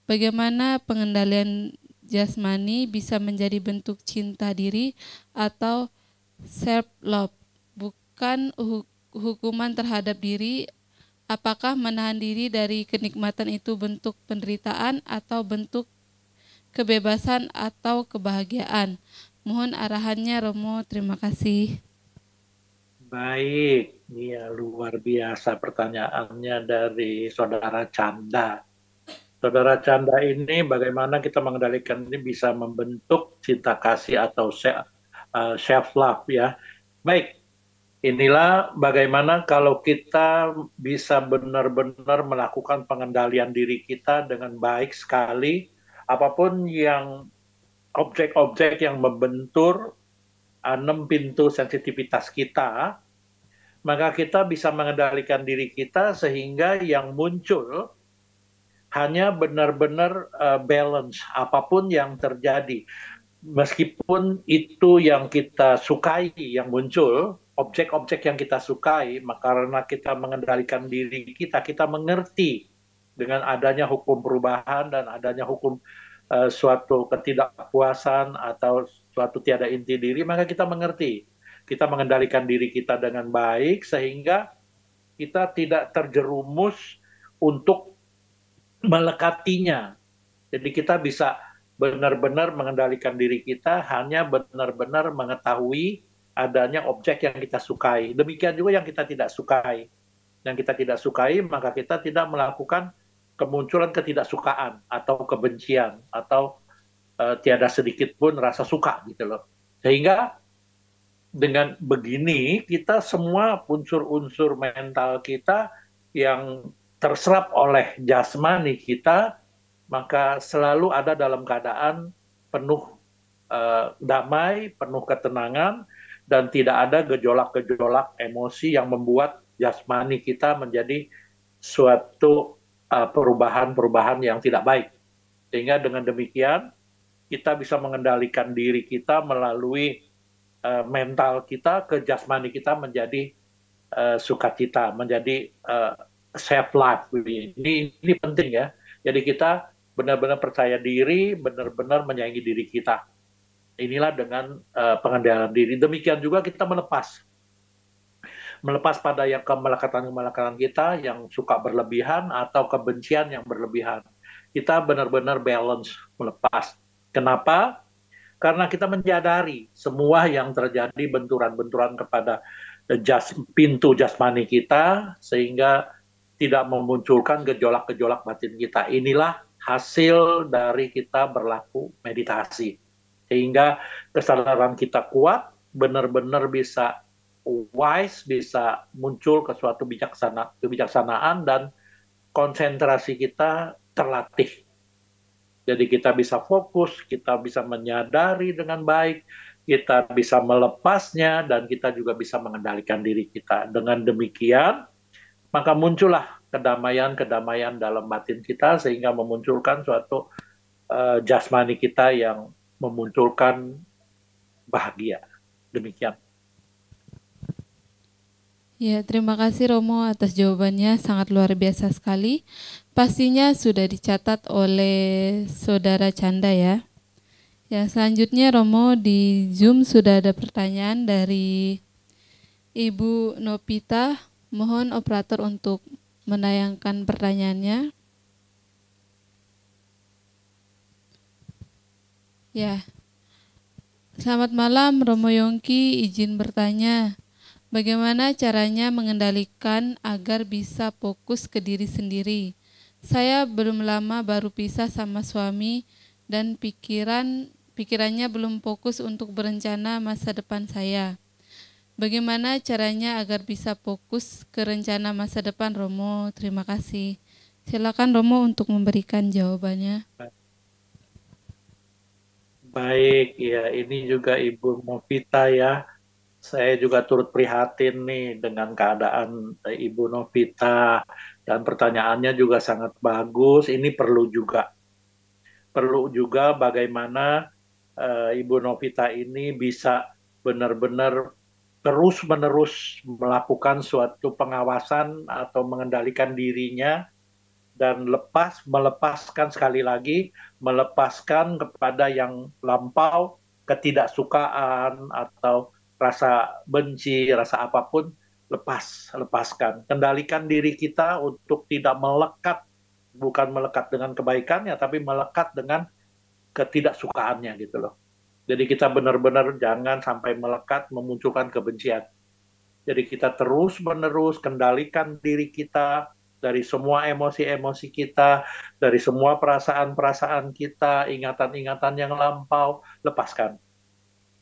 bagaimana pengendalian jasmani bisa menjadi bentuk cinta diri atau self-love? Bukan hukuman terhadap diri, apakah menahan diri dari kenikmatan itu bentuk penderitaan atau bentuk kebebasan atau kebahagiaan? Mohon arahannya Romo, terima kasih. Baik, ya luar biasa pertanyaannya dari Saudara Canda. Saudara Canda ini bagaimana kita mengendalikan ini bisa membentuk cinta kasih atau self-love ya. Baik, inilah bagaimana kalau kita bisa benar-benar melakukan pengendalian diri kita dengan baik sekali, apapun yang objek-objek yang membentur 6 pintu sensitivitas kita, maka kita bisa mengendalikan diri kita sehingga yang muncul hanya benar-benar balance apapun yang terjadi. Meskipun itu yang kita sukai yang muncul, objek-objek yang kita sukai, maka karena kita mengendalikan diri kita, kita mengerti dengan adanya hukum perubahan dan adanya hukum suatu ketidakpuasan atau suatu tiada inti diri, maka kita mengerti. Kita mengendalikan diri kita dengan baik sehingga kita tidak terjerumus untuk melekatinya. Jadi kita bisa benar-benar mengendalikan diri kita, hanya benar-benar mengetahui adanya objek yang kita sukai. Demikian juga yang kita tidak sukai. Yang kita tidak sukai, maka kita tidak melakukan kemunculan ketidaksukaan atau kebencian atau tiada sedikit pun rasa suka gitu loh. Sehingga dengan begini kita semua unsur-unsur mental kita yang terserap oleh jasmani kita, maka selalu ada dalam keadaan penuh damai, penuh ketenangan, dan tidak ada gejolak-gejolak emosi yang membuat jasmani kita menjadi suatu perubahan-perubahan yang tidak baik. Sehingga dengan demikian kita bisa mengendalikan diri kita melalui mental kita ke jasmani kita menjadi sukacita, menjadi self-life. Ini penting ya. Jadi kita benar-benar percaya diri, benar-benar menyayangi diri kita. Inilah dengan pengendalian diri. Demikian juga kita melepas pada yang kemelekatan-kemelekatan kita yang suka berlebihan atau kebencian yang berlebihan. Kita benar-benar balance, melepas. Kenapa? Karena kita menyadari semua yang terjadi benturan-benturan kepada pintu jasmani kita sehingga tidak memunculkan gejolak-gejolak batin kita. Inilah hasil dari kita berlaku meditasi. Sehingga kesadaran kita kuat, benar-benar bisa wise, bisa muncul ke suatu kebijaksanaan dan konsentrasi kita terlatih. Jadi kita bisa fokus, kita bisa menyadari dengan baik, kita bisa melepasnya, dan kita juga bisa mengendalikan diri kita. Dengan demikian, maka muncullah kedamaian-kedamaian dalam batin kita, sehingga memunculkan suatu jasmani kita yang memunculkan bahagia. Demikian. Ya, terima kasih Romo atas jawabannya, sangat luar biasa sekali. Pastinya sudah dicatat oleh Saudara Canda ya. Yang selanjutnya Romo, di Zoom sudah ada pertanyaan dari Ibu Nopita. Mohon operator untuk menayangkan pertanyaannya. Ya, selamat malam Romo Yongki, izin bertanya. Bagaimana caranya mengendalikan agar bisa fokus ke diri sendiri? Saya belum lama baru pisah sama suami dan pikirannya belum fokus untuk berencana masa depan saya. Bagaimana caranya agar bisa fokus ke rencana masa depan, Romo? Terima kasih. Silakan Romo untuk memberikan jawabannya. Baik, ya ini juga Ibu Novita ya. Saya juga turut prihatin nih dengan keadaan Ibu Novita, dan pertanyaannya juga sangat bagus. Ini perlu juga bagaimana Ibu Novita ini bisa benar-benar terus-menerus melakukan suatu pengawasan atau mengendalikan dirinya dan melepaskan sekali lagi, melepaskan kepada yang lampau, ketidaksukaan atau rasa benci, rasa apapun, lepaskan. Kendalikan diri kita untuk tidak melekat, bukan melekat dengan kebaikannya, tapi melekat dengan ketidaksukaannya gitu loh. Jadi kita benar-benar jangan sampai melekat memunculkan kebencian. Jadi kita terus-menerus kendalikan diri kita dari semua emosi-emosi kita, dari semua perasaan-perasaan kita, ingatan-ingatan yang lampau, lepaskan.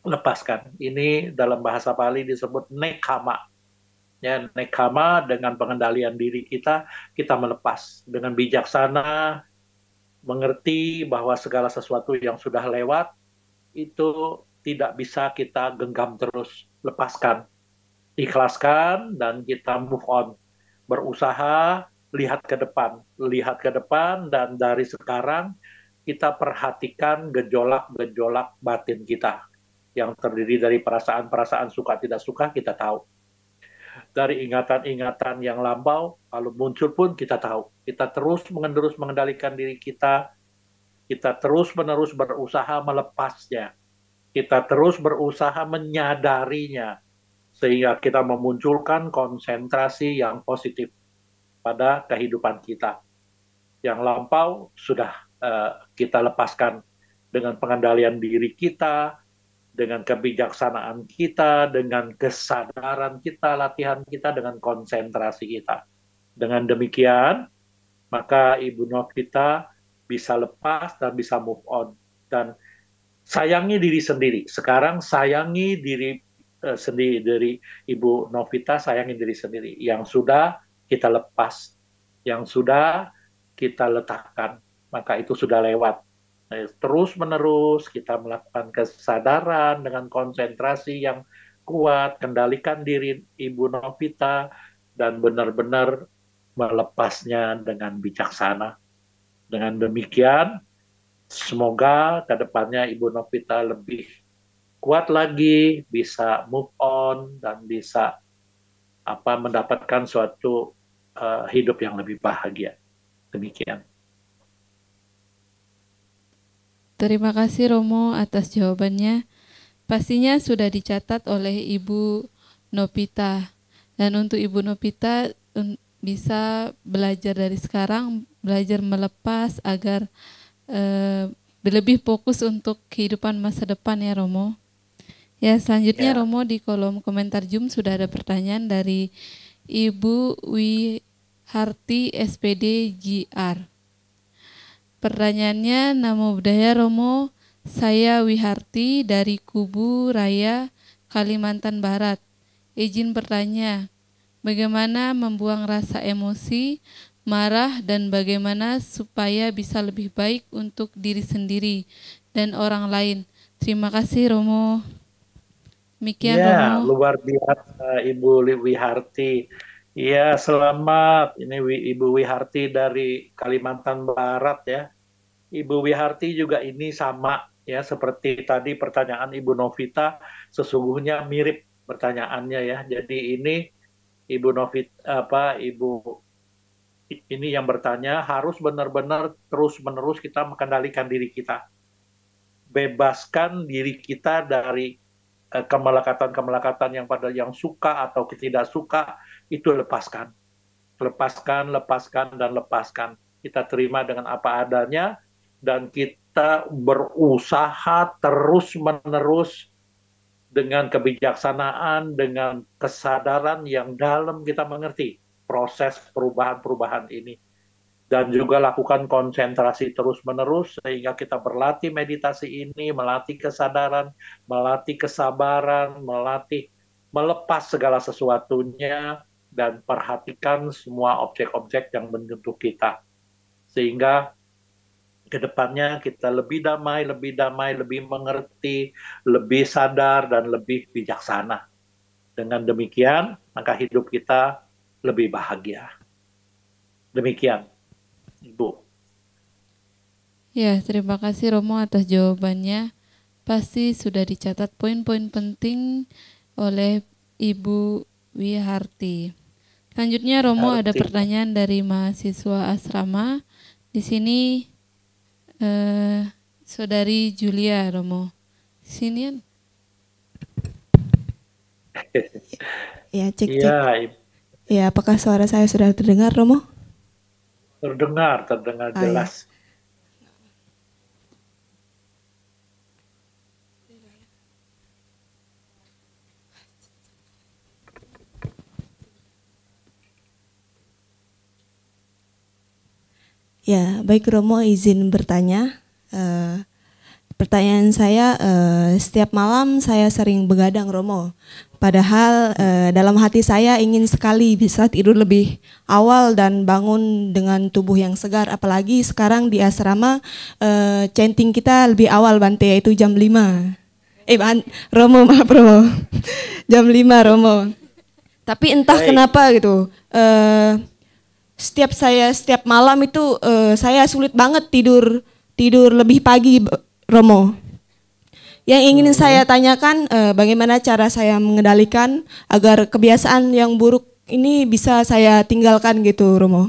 Lepaskan. Ini dalam bahasa Pali disebut nekama. Ya, nekama dengan pengendalian diri kita melepas. Dengan bijaksana, mengerti bahwa segala sesuatu yang sudah lewat, itu tidak bisa kita genggam terus. Lepaskan. Ikhlaskan dan kita move on. Berusaha lihat ke depan dan dari sekarang kita perhatikan gejolak-gejolak batin kita yang terdiri dari perasaan-perasaan suka tidak suka kita tahu. Dari ingatan-ingatan yang lampau kalau muncul pun kita tahu. Kita terus mengendalikan diri kita terus-menerus berusaha melepasnya. Kita terus berusaha menyadarinya sehingga kita memunculkan konsentrasi yang positif pada kehidupan kita. Yang lampau sudah kita lepaskan dengan pengendalian diri kita, dengan kebijaksanaan kita, dengan kesadaran kita, latihan kita, dengan konsentrasi kita. Dengan demikian, maka Ibu Novita bisa lepas dan bisa move on. Dan sayangi diri sendiri. Sekarang sayangi diri sendiri, dari Ibu Novita, sayangi diri sendiri. Yang sudah kita lepas, yang sudah kita letakkan, maka itu sudah lewat. Terus-menerus kita melakukan kesadaran dengan konsentrasi yang kuat, kendalikan diri Ibu Novita, dan benar-benar melepasnya dengan bijaksana. Dengan demikian, semoga ke depannya Ibu Novita lebih kuat lagi, bisa move on, dan bisa mendapatkan suatu hidup yang lebih bahagia. Demikian. Terima kasih Romo atas jawabannya. Pastinya sudah dicatat oleh Ibu Nopita. Dan untuk Ibu Nopita bisa belajar dari sekarang, belajar melepas agar lebih fokus untuk kehidupan masa depan ya Romo. Ya, selanjutnya Romo, di kolom komentar Zoom sudah ada pertanyaan dari Ibu Wiharti SPD GR. Pertanyaannya, Namo Buddhaya Romo, saya Wiharti dari Kubu Raya, Kalimantan Barat. Izin bertanya, bagaimana membuang rasa emosi, marah, dan bagaimana supaya bisa lebih baik untuk diri sendiri dan orang lain. Terima kasih Romo. Demikian Ya, Romo. luar biasa Ibu Wiharti. Ya, selamat. Ini Ibu Wiharti dari Kalimantan Barat ya. Ibu Wiharti juga ini sama Ya, seperti tadi pertanyaan Ibu Novita, sesungguhnya mirip pertanyaannya ya. Jadi ini Ibu Novita Ibu ini yang bertanya harus benar-benar terus-menerus kita mengendalikan diri kita. Bebaskan diri kita dari kemelekatan-kemelekatan yang suka atau tidak suka, itu lepaskan. Lepaskan, lepaskan, dan lepaskan. Kita terima dengan apa adanya, dan kita berusaha terus-menerus dengan kebijaksanaan, dengan kesadaran yang dalam kita mengerti proses perubahan-perubahan ini. Dan juga lakukan konsentrasi terus-menerus sehingga kita berlatih meditasi ini, melatih kesadaran, melatih kesabaran, melatih melepas segala sesuatunya, dan perhatikan semua objek-objek yang menyentuh kita. Sehingga ke depannya kita lebih damai, lebih mengerti, lebih sadar, dan lebih bijaksana. Dengan demikian, maka hidup kita lebih bahagia. Demikian, Ibu. Ya, terima kasih Romo atas jawabannya. Pasti sudah dicatat poin-poin penting oleh Ibu Wiharti. Selanjutnya Romo ada pertanyaan dari mahasiswa asrama. Di sini Saudari Julia Romo. Sini. Ya, cek. Ya, apakah suara saya sudah terdengar, Romo? Terdengar jelas. Ya, baik Romo, izin bertanya. Pertanyaan saya, setiap malam saya sering begadang, Romo. Padahal dalam hati saya ingin sekali bisa tidur lebih awal dan bangun dengan tubuh yang segar. Apalagi sekarang di asrama chanting kita lebih awal, Bante, yaitu jam 5. Romo, maaf Romo. Jam 5, Romo. Tapi entah kenapa gitu. Setiap malam itu saya sulit banget tidur lebih pagi, Romo. Yang ingin saya tanyakan, bagaimana cara saya mengendalikan agar kebiasaan yang buruk ini bisa saya tinggalkan gitu, Romo.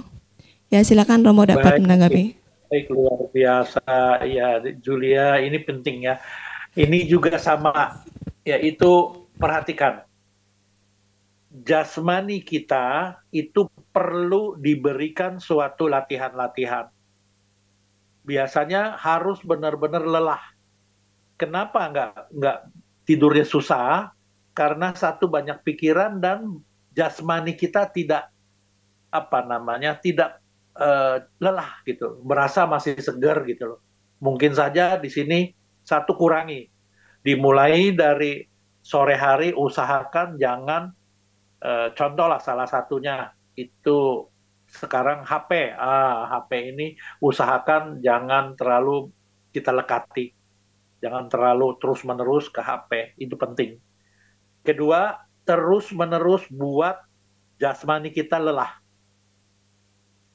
Ya, silakan Romo dapat menanggapi. Baik, luar biasa ya, Julia, ini penting ya. Ini juga sama, yaitu perhatikan. Jasmani kita itu perlu diberikan suatu latihan-latihan. Biasanya harus benar-benar lelah. Kenapa nggak tidurnya susah? Karena satu, banyak pikiran, dan jasmani kita tidak lelah gitu, merasa masih segar gitu loh. Mungkin saja di sini satu kurangi. Dimulai dari sore hari usahakan jangan contohlah salah satunya itu sekarang HP. HP ini usahakan jangan terlalu kita lekati. Jangan terlalu terus-menerus ke HP, itu penting. Kedua, terus-menerus buat jasmani kita lelah.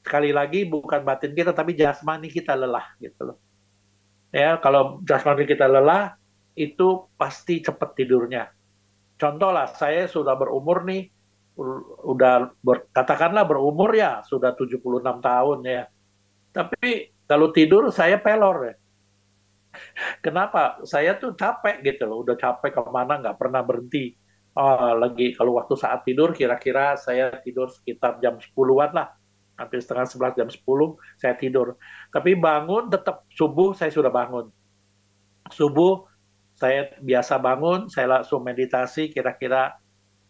Sekali lagi, bukan batin kita, tapi jasmani kita lelah gitu loh. Ya, kalau jasmani kita lelah, itu pasti cepat tidurnya. Contoh lah, saya sudah berumur nih, katakanlah berumur ya, sudah 76 tahun ya. Tapi kalau tidur saya pelor ya. Kenapa? Saya tuh capek gitu loh, udah capek kemana nggak pernah berhenti. Lagi kalau waktu saat tidur kira-kira saya tidur sekitar jam 10-an lah. Hampir setengah 11, jam 10 saya tidur. Tapi bangun tetap subuh saya sudah bangun. Subuh saya biasa bangun, saya langsung meditasi kira-kira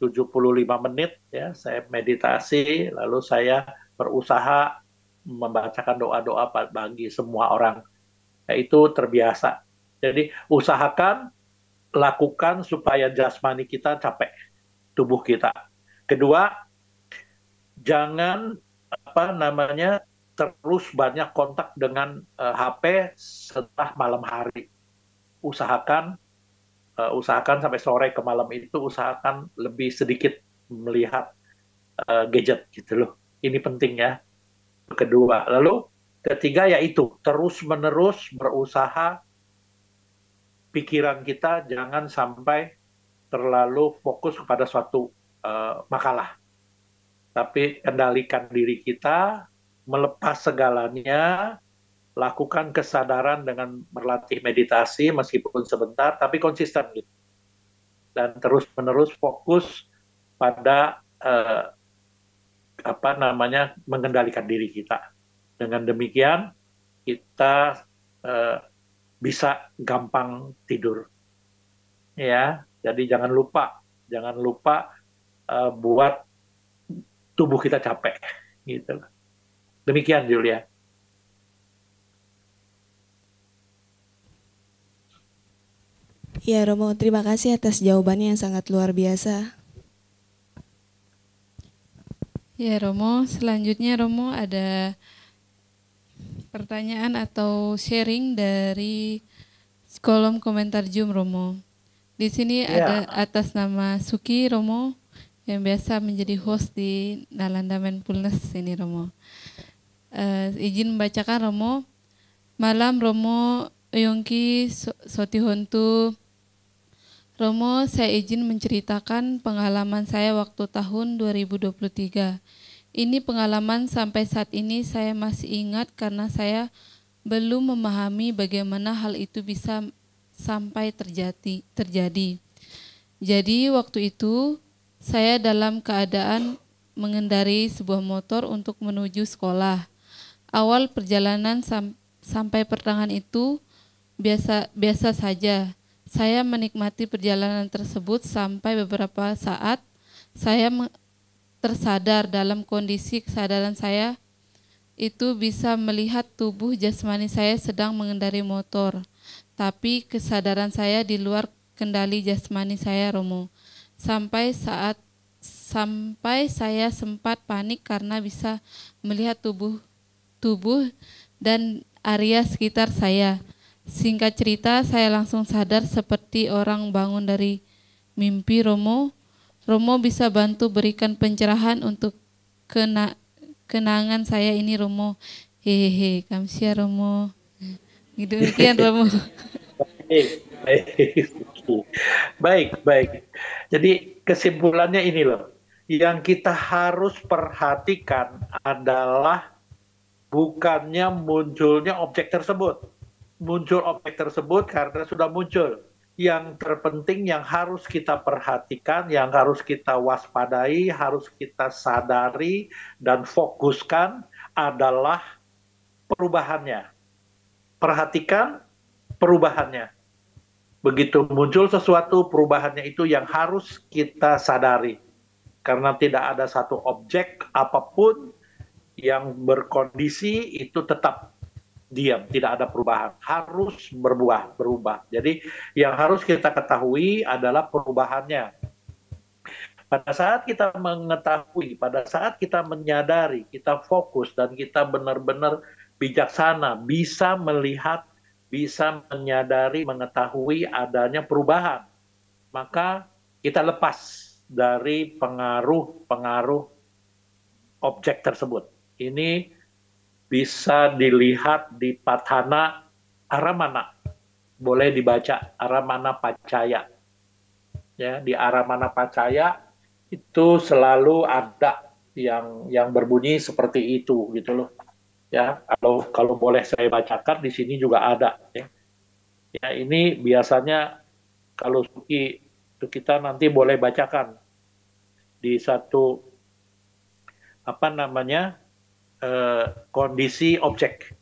75 menit ya, saya meditasi, lalu saya berusaha membacakan doa-doa bagi semua orang. Itu terbiasa. Jadi usahakan lakukan supaya jasmani kita capek, tubuh kita. Kedua, jangan terus banyak kontak dengan HP setelah malam hari. Usahakan sampai sore ke malam itu usahakan lebih sedikit melihat gadget gitu loh. Ini penting ya. Kedua, lalu ketiga yaitu terus-menerus berusaha pikiran kita jangan sampai terlalu fokus kepada suatu makalah. Tapi kendalikan diri kita, melepas segalanya, lakukan kesadaran dengan berlatih meditasi meskipun sebentar, tapi konsisten gitu. Dan terus-menerus fokus pada mengendalikan diri kita. Dengan demikian kita bisa gampang tidur. Ya, jadi jangan lupa buat tubuh kita capek gitu. Demikian Julia. Ya Romo, terima kasih atas jawabannya yang sangat luar biasa. Ya Romo, selanjutnya Romo ada pertanyaan atau sharing dari kolom komentar Zoom Romo. Di sini ada atas nama Suki Romo yang biasa menjadi host di Nalanda Mindfulness ini Romo. Izin membacakan Romo. Malam Romo Yongki Sotihontu. Romo, saya izin menceritakan pengalaman saya waktu tahun 2023. Ini pengalaman sampai saat ini saya masih ingat karena saya belum memahami bagaimana hal itu bisa sampai terjadi. Jadi waktu itu saya dalam keadaan mengendarai sebuah motor untuk menuju sekolah. Awal perjalanan sampai pertengahan itu biasa saja. Saya menikmati perjalanan tersebut sampai beberapa saat saya tersadar dalam kondisi kesadaran saya itu bisa melihat tubuh jasmani saya sedang mengendarai motor. Tapi kesadaran saya di luar kendali jasmani saya Romo. Sampai saya sempat panik karena bisa melihat tubuh dan area sekitar saya. Singkat cerita, saya langsung sadar seperti orang bangun dari mimpi Romo. Romo bisa bantu berikan pencerahan untuk kenangan saya ini Romo. Hehehe, kamsia Romo. Demikian Romo. Baik. Jadi kesimpulannya ini loh. Yang kita harus perhatikan adalah bukannya munculnya objek tersebut. Muncul objek tersebut karena sudah muncul. Yang terpenting yang harus kita perhatikan, yang harus kita waspadai, harus kita sadari dan fokuskan adalah perubahannya. Perhatikan perubahannya. Begitu muncul sesuatu, perubahannya itu yang harus kita sadari. Karena tidak ada satu objek apapun yang berkondisi itu tetap diam, tidak ada perubahan, harus berubah. Jadi yang harus kita ketahui adalah perubahannya. Pada saat kita mengetahui, pada saat kita menyadari, kita fokus dan kita benar-benar bijaksana, bisa melihat, bisa menyadari, mengetahui adanya perubahan, maka kita lepas dari pengaruh objek tersebut. Ini bisa dilihat di Patthana Aramana, boleh dibaca Aramana Pacaya. Ya, di Aramana Pacaya itu selalu ada yang berbunyi seperti itu gitu loh. Ya, kalau boleh saya bacakan di sini juga ada. Ya, ini biasanya kalau Suki itu kita nanti boleh bacakan di satu kondisi objek.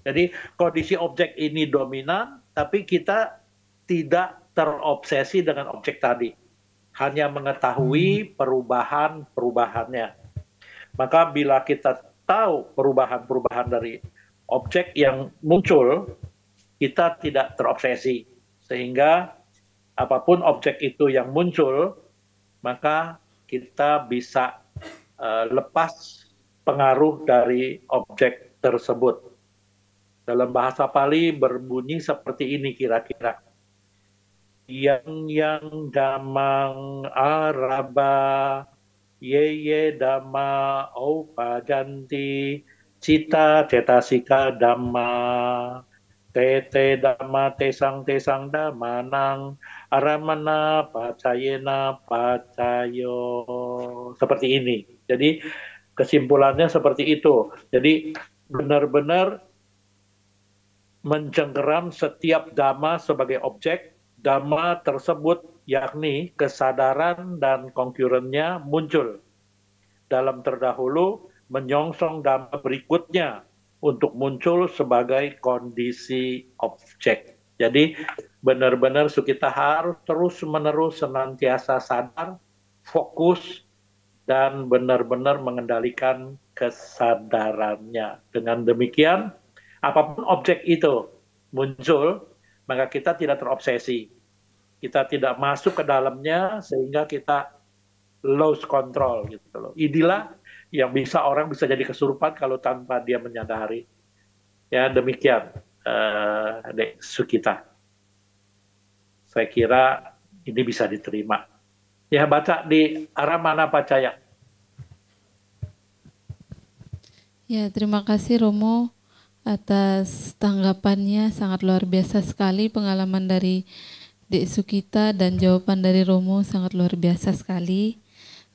Jadi kondisi objek ini dominan, tapi kita tidak terobsesi dengan objek tadi. Hanya mengetahui perubahannya. Maka bila kita tahu perubahan dari objek yang muncul, kita tidak terobsesi. Sehingga apapun objek itu yang muncul, maka kita bisa lepas pengaruh dari objek tersebut. Dalam bahasa Pali berbunyi seperti ini kira-kira. Yang damang araba ye dhamma upajanti cita cetasika dhamma Te dhamma tesang damanang aramana pacayena pacayo. Seperti ini. Jadi kesimpulannya seperti itu. Jadi benar-benar mencengkeram setiap dhamma sebagai objek. Dhamma tersebut yakni kesadaran dan konkurennya muncul dalam terdahulu menyongsong dhamma berikutnya untuk muncul sebagai kondisi objek. Jadi benar-benar kita harus terus-menerus senantiasa sadar, fokus, dan benar-benar mengendalikan kesadarannya. Dengan demikian, apapun objek itu muncul, maka kita tidak terobsesi. Kita tidak masuk ke dalamnya sehingga kita lose control gitu loh. Inilah yang orang bisa jadi kesurupan kalau tanpa dia menyadari. Ya demikian, Dek Sukita. Saya kira ini bisa diterima. Ya baca di arah mana Pacaya. Ya terima kasih Romo atas tanggapannya, sangat luar biasa sekali pengalaman dari Dek Sukita dan jawaban dari Romo sangat luar biasa sekali.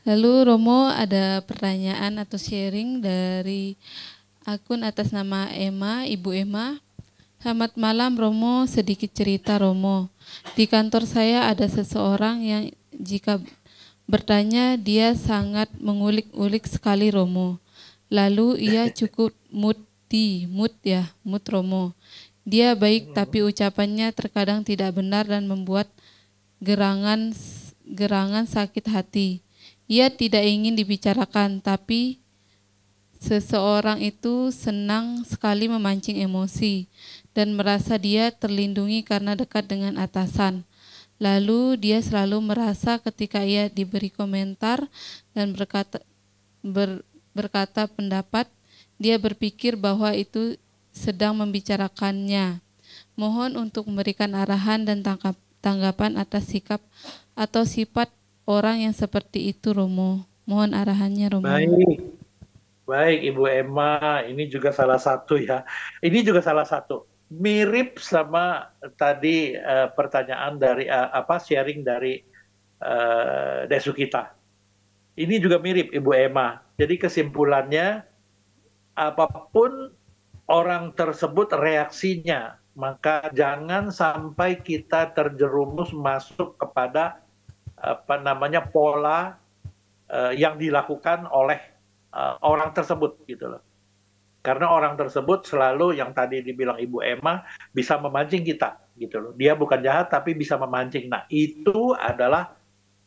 Lalu Romo ada pertanyaan atau sharing dari akun atas nama Emma, Ibu Emma. Selamat malam Romo, sedikit cerita Romo. Di kantor saya ada seseorang yang jika bertanya dia sangat mengulik-ulik sekali Romo. Lalu ia cukup mood Romo. Dia baik tapi ucapannya terkadang tidak benar dan membuat gerangan sakit hati. Ia tidak ingin dibicarakan, tapi seseorang itu senang sekali memancing emosi dan merasa dia terlindungi karena dekat dengan atasan. Lalu dia selalu merasa ketika ia diberi komentar dan berkata pendapat, dia berpikir bahwa itu sedang membicarakannya. Mohon untuk memberikan arahan dan tanggapan atas sikap atau sifat orang yang seperti itu Romo. Mohon arahannya Romo. Baik Ibu Emma, ini juga salah satu ya. Ini juga salah satu. Mirip sama tadi pertanyaan dari sharing dari Dek Sukita. Ini juga mirip Ibu Emma. Jadi kesimpulannya apapun orang tersebut reaksinya, maka jangan sampai kita terjerumus masuk kepada pola yang dilakukan oleh orang tersebut gitu loh. Karena orang tersebut selalu yang tadi dibilang Ibu Emma bisa memancing kita gitu loh. Dia bukan jahat tapi bisa memancing. Nah, itu adalah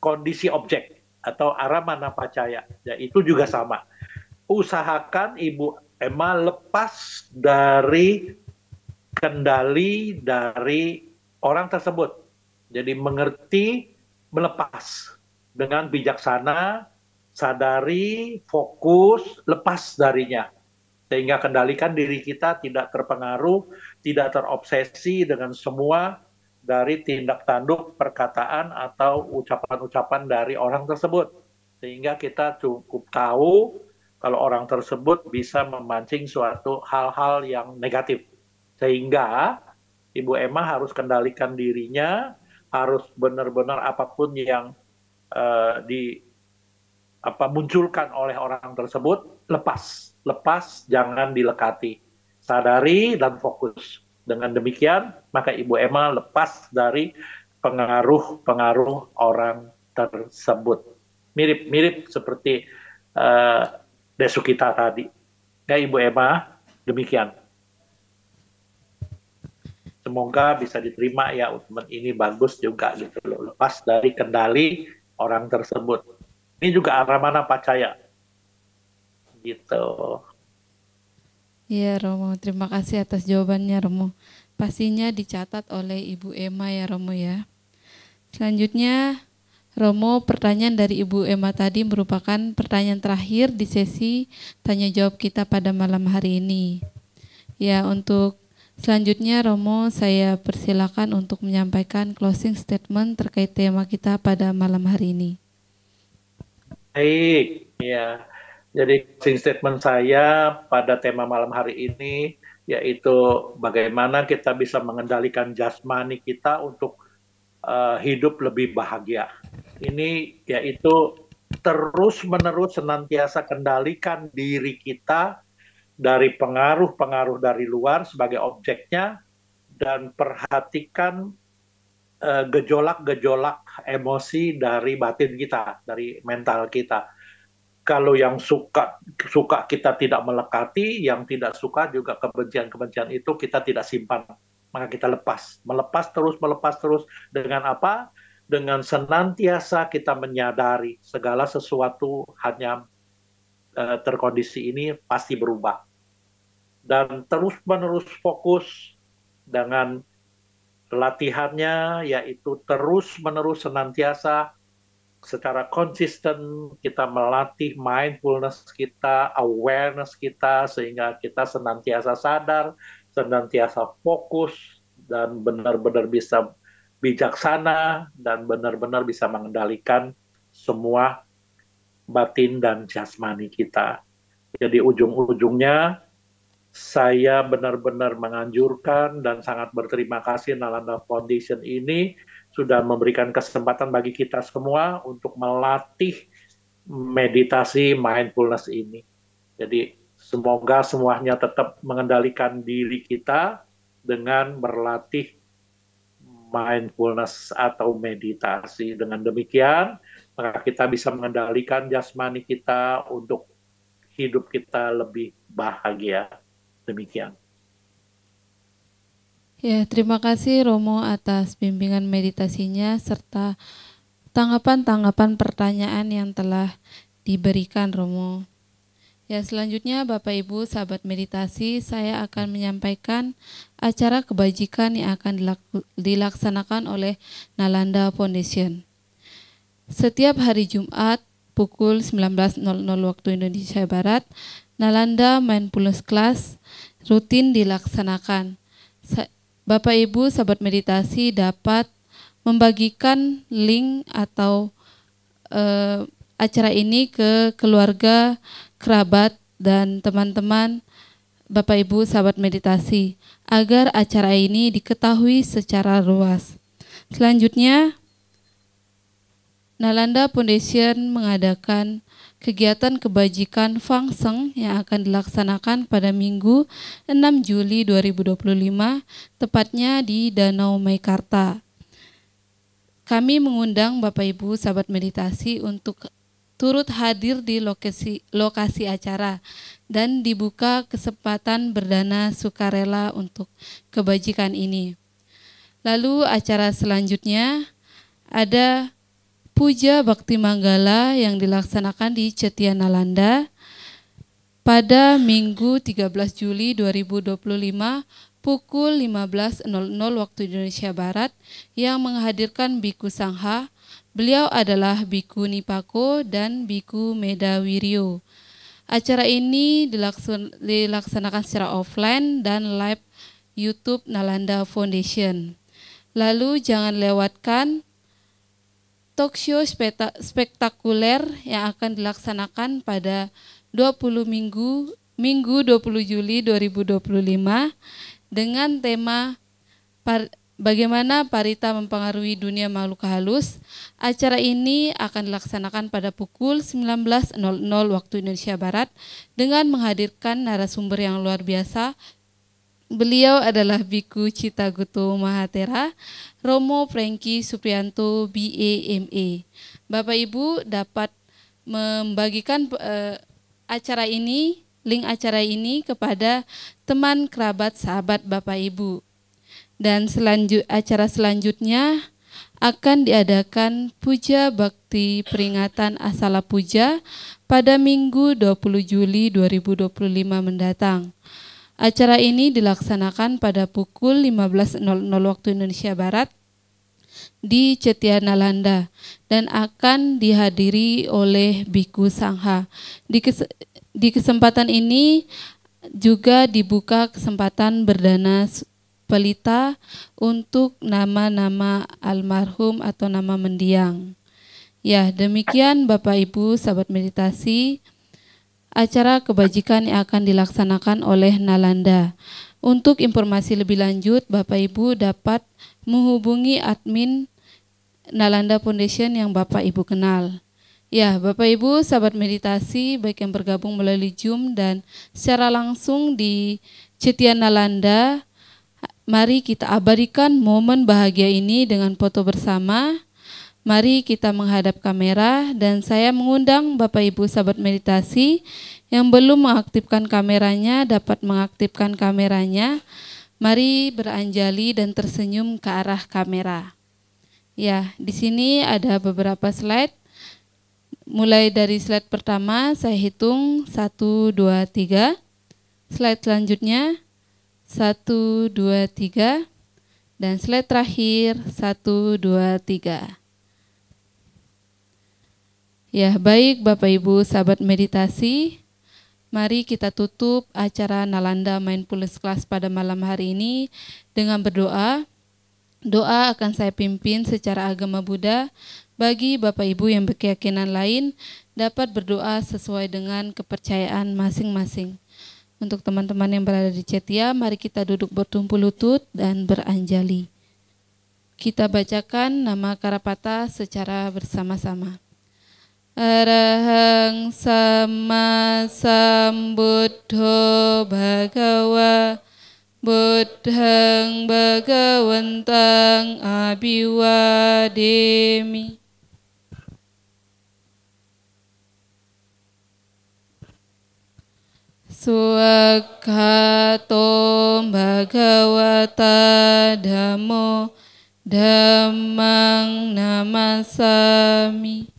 kondisi objek atau aramana pacaya. Ya, itu juga sama. Usahakan Ibu Emma lepas dari kendali dari orang tersebut. Jadi mengerti, melepas dengan bijaksana, sadari, fokus, lepas darinya. Sehingga kendalikan diri kita tidak terpengaruh, tidak terobsesi dengan semua dari tindak tanduk, perkataan, atau ucapan-ucapan dari orang tersebut. Sehingga kita cukup tahu kalau orang tersebut bisa memancing suatu hal-hal yang negatif. Sehingga Ibu Emma harus kendalikan dirinya, harus benar-benar apapun yang munculkan oleh orang tersebut, lepas, jangan dilekati. Sadari dan fokus. Dengan demikian, maka Ibu Emma lepas dari pengaruh-pengaruh orang tersebut. Mirip seperti Dek Sukita tadi. Ya Ibu Emma, demikian. Semoga bisa diterima ya, ini bagus juga gitu loh. Lepas dari kendali orang tersebut. Ini juga aramana pacaya. Gitu. Iya Romo, terima kasih atas jawabannya Romo. Pastinya dicatat oleh Ibu Emma ya Romo ya. Selanjutnya Romo, pertanyaan dari Ibu Emma tadi merupakan pertanyaan terakhir di sesi tanya jawab kita pada malam hari ini. Ya, untuk selanjutnya Romo, saya persilakan untuk menyampaikan closing statement terkait tema kita pada malam hari ini. Baik, ya. Jadi closing statement saya pada tema malam hari ini yaitu bagaimana kita bisa mengendalikan jasmani kita untuk hidup lebih bahagia. Ini yaitu terus-menerus senantiasa kendalikan diri kita dari pengaruh-pengaruh dari luar sebagai objeknya dan perhatikan gejolak-gejolak emosi dari batin kita, dari mental kita. Kalau yang suka kita tidak melekati, yang tidak suka juga kebencian-kebencian itu kita tidak simpan, maka kita melepas terus dengan apa? Dengan senantiasa kita menyadari segala sesuatu hanya terkondisi ini pasti berubah, dan terus-menerus fokus dengan latihannya, yaitu terus-menerus senantiasa secara konsisten kita melatih mindfulness kita, awareness kita, sehingga kita senantiasa sadar, senantiasa fokus, dan benar-benar bisa bijaksana, dan benar-benar bisa mengendalikan semua batin dan jasmani kita. Jadi ujung-ujungnya saya benar-benar menganjurkan dan sangat berterima kasih Nalanda Foundation ini sudah memberikan kesempatan bagi kita semua untuk melatih meditasi mindfulness ini. Jadi semoga semuanya tetap mengendalikan diri kita dengan berlatih mindfulness atau meditasi. Dengan demikian, maka kita bisa mengendalikan jasmani kita untuk hidup kita lebih bahagia. Demikian. Ya, terima kasih Romo atas bimbingan meditasinya serta tanggapan-tanggapan pertanyaan yang telah diberikan Romo. Ya, selanjutnya Bapak Ibu sahabat meditasi, saya akan menyampaikan acara kebajikan yang akan dilaksanakan oleh Nalanda Foundation. Setiap hari Jumat pukul 19.00 waktu Indonesia Barat, Nalanda Mindfulness Class rutin dilaksanakan. Bapak Ibu sahabat meditasi dapat membagikan link atau acara ini ke keluarga, kerabat, dan teman-teman Bapak Ibu sahabat meditasi agar acara ini diketahui secara luas. Selanjutnya, Nalanda Foundation mengadakan kegiatan kebajikan Fang Seng yang akan dilaksanakan pada Minggu 6 Juli 2025, tepatnya di Danau Meikarta. Kami mengundang Bapak Ibu sahabat meditasi untuk turut hadir di lokasi acara dan dibuka kesempatan berdana sukarela untuk kebajikan ini. Lalu acara selanjutnya ada Puja Bakti Manggala yang dilaksanakan di Cetia Nalanda pada Minggu 13 Juli 2025 pukul 15.00 waktu Indonesia Barat yang menghadirkan Biku Sangha. Beliau adalah Biku Nipako dan Biku Meda Wiryo. Acara ini dilaksanakan secara offline dan live YouTube Nalanda Foundation. Lalu jangan lewatkan talkshow spektakuler yang akan dilaksanakan pada Minggu 20 Juli 2025 dengan tema bagaimana parita mempengaruhi dunia makhluk halus. Acara ini akan dilaksanakan pada pukul 19.00 waktu Indonesia Barat dengan menghadirkan narasumber yang luar biasa. Beliau adalah Biku Citagutu Mahatera, Romo Franky Supriyanto, BA, MA. Bapak Ibu dapat membagikan acara ini, link acara ini kepada teman, kerabat, sahabat Bapak Ibu. Dan acara selanjutnya akan diadakan Puja Bakti Peringatan Asala Puja pada Minggu 20 Juli 2025 mendatang. Acara ini dilaksanakan pada pukul 15.00 waktu Indonesia Barat di Cetia Nalanda dan akan dihadiri oleh Biku Sangha. Di kesempatan ini juga dibuka kesempatan berdana pelita untuk nama-nama almarhum atau nama mendiang. Ya, demikian Bapak Ibu sahabat meditasi acara kebajikan yang akan dilaksanakan oleh Nalanda. Untuk informasi lebih lanjut, Bapak Ibu dapat menghubungi admin Nalanda Foundation yang Bapak Ibu kenal. Ya, Bapak Ibu, sahabat meditasi, baik yang bergabung melalui Zoom dan secara langsung di Cetian Nalanda, mari kita abadikan momen bahagia ini dengan foto bersama. Mari kita menghadap kamera dan saya mengundang Bapak Ibu sahabat meditasi yang belum mengaktifkan kameranya dapat mengaktifkan kameranya. Mari beranjali dan tersenyum ke arah kamera. Ya, di sini ada beberapa slide. Mulai dari slide pertama saya hitung 1, 2, 3. Slide selanjutnya 1, 2, 3. Dan slide terakhir 1, 2, 3. Ya, baik Bapak Ibu sahabat meditasi, mari kita tutup acara Nalanda Mindfulness Class pada malam hari ini dengan berdoa. Doa akan saya pimpin secara agama Buddha. Bagi Bapak Ibu yang berkeyakinan lain dapat berdoa sesuai dengan kepercayaan masing-masing. Untuk teman-teman yang berada di Cetia, mari kita duduk bertumpu lutut dan beranjali. Kita bacakan nama Karapata secara bersama-sama. Arahang Sama Sambuddho Bhagawa Buddhang Bhagawantang Abhiwademi. Suwakhato Bhagavata Dhammo Dhammang Namasami.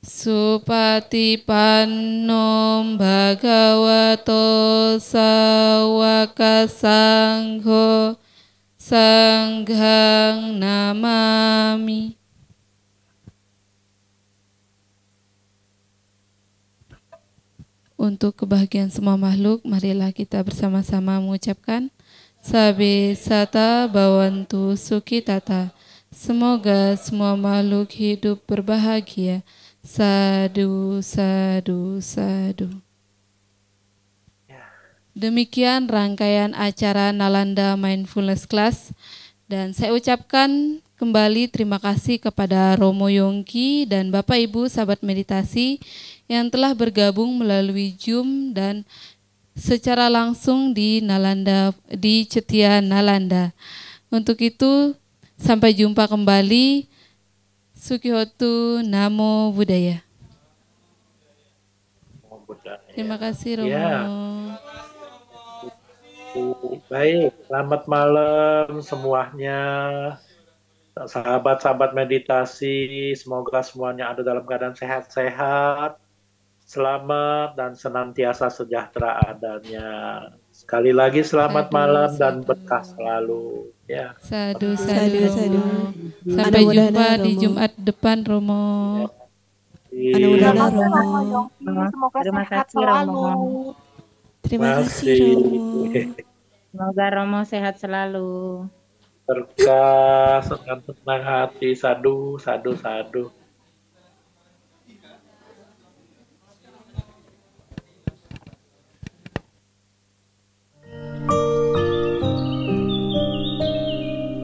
Supatipannom Bhagavato Sawaka Sangho Sanghang Namami. Untuk kebahagiaan semua makhluk, marilah kita bersama-sama mengucapkan Sabe Sata Bhavantu Sukhitata. Semoga semua makhluk hidup berbahagia. Sadu, sadu, sadu. Demikian rangkaian acara Nalanda Mindfulness Class. Dan saya ucapkan kembali terima kasih kepada Romo Yongki dan Bapak Ibu sahabat meditasi yang telah bergabung melalui Zoom dan secara langsung di Nalanda, di Cetia Nalanda. Untuk itu, sampai jumpa kembali. Sukihotu Namo Buddhaya. Terima kasih Romo. Ya. Baik, selamat malam semuanya. Sahabat-sahabat meditasi, semoga semuanya ada dalam keadaan sehat-sehat, selamat dan senantiasa sejahtera adanya. Sekali lagi selamat malam dan berkah selalu. Ya. Sadu, sadu, sadu. Sampai jumpa di Jumat depan, Romo. Anudana Romo. Semoga sehat selalu. Terima kasih Romo. Semoga Romo sehat selalu. Berkah, senang hati, sadu, sadu, sadu.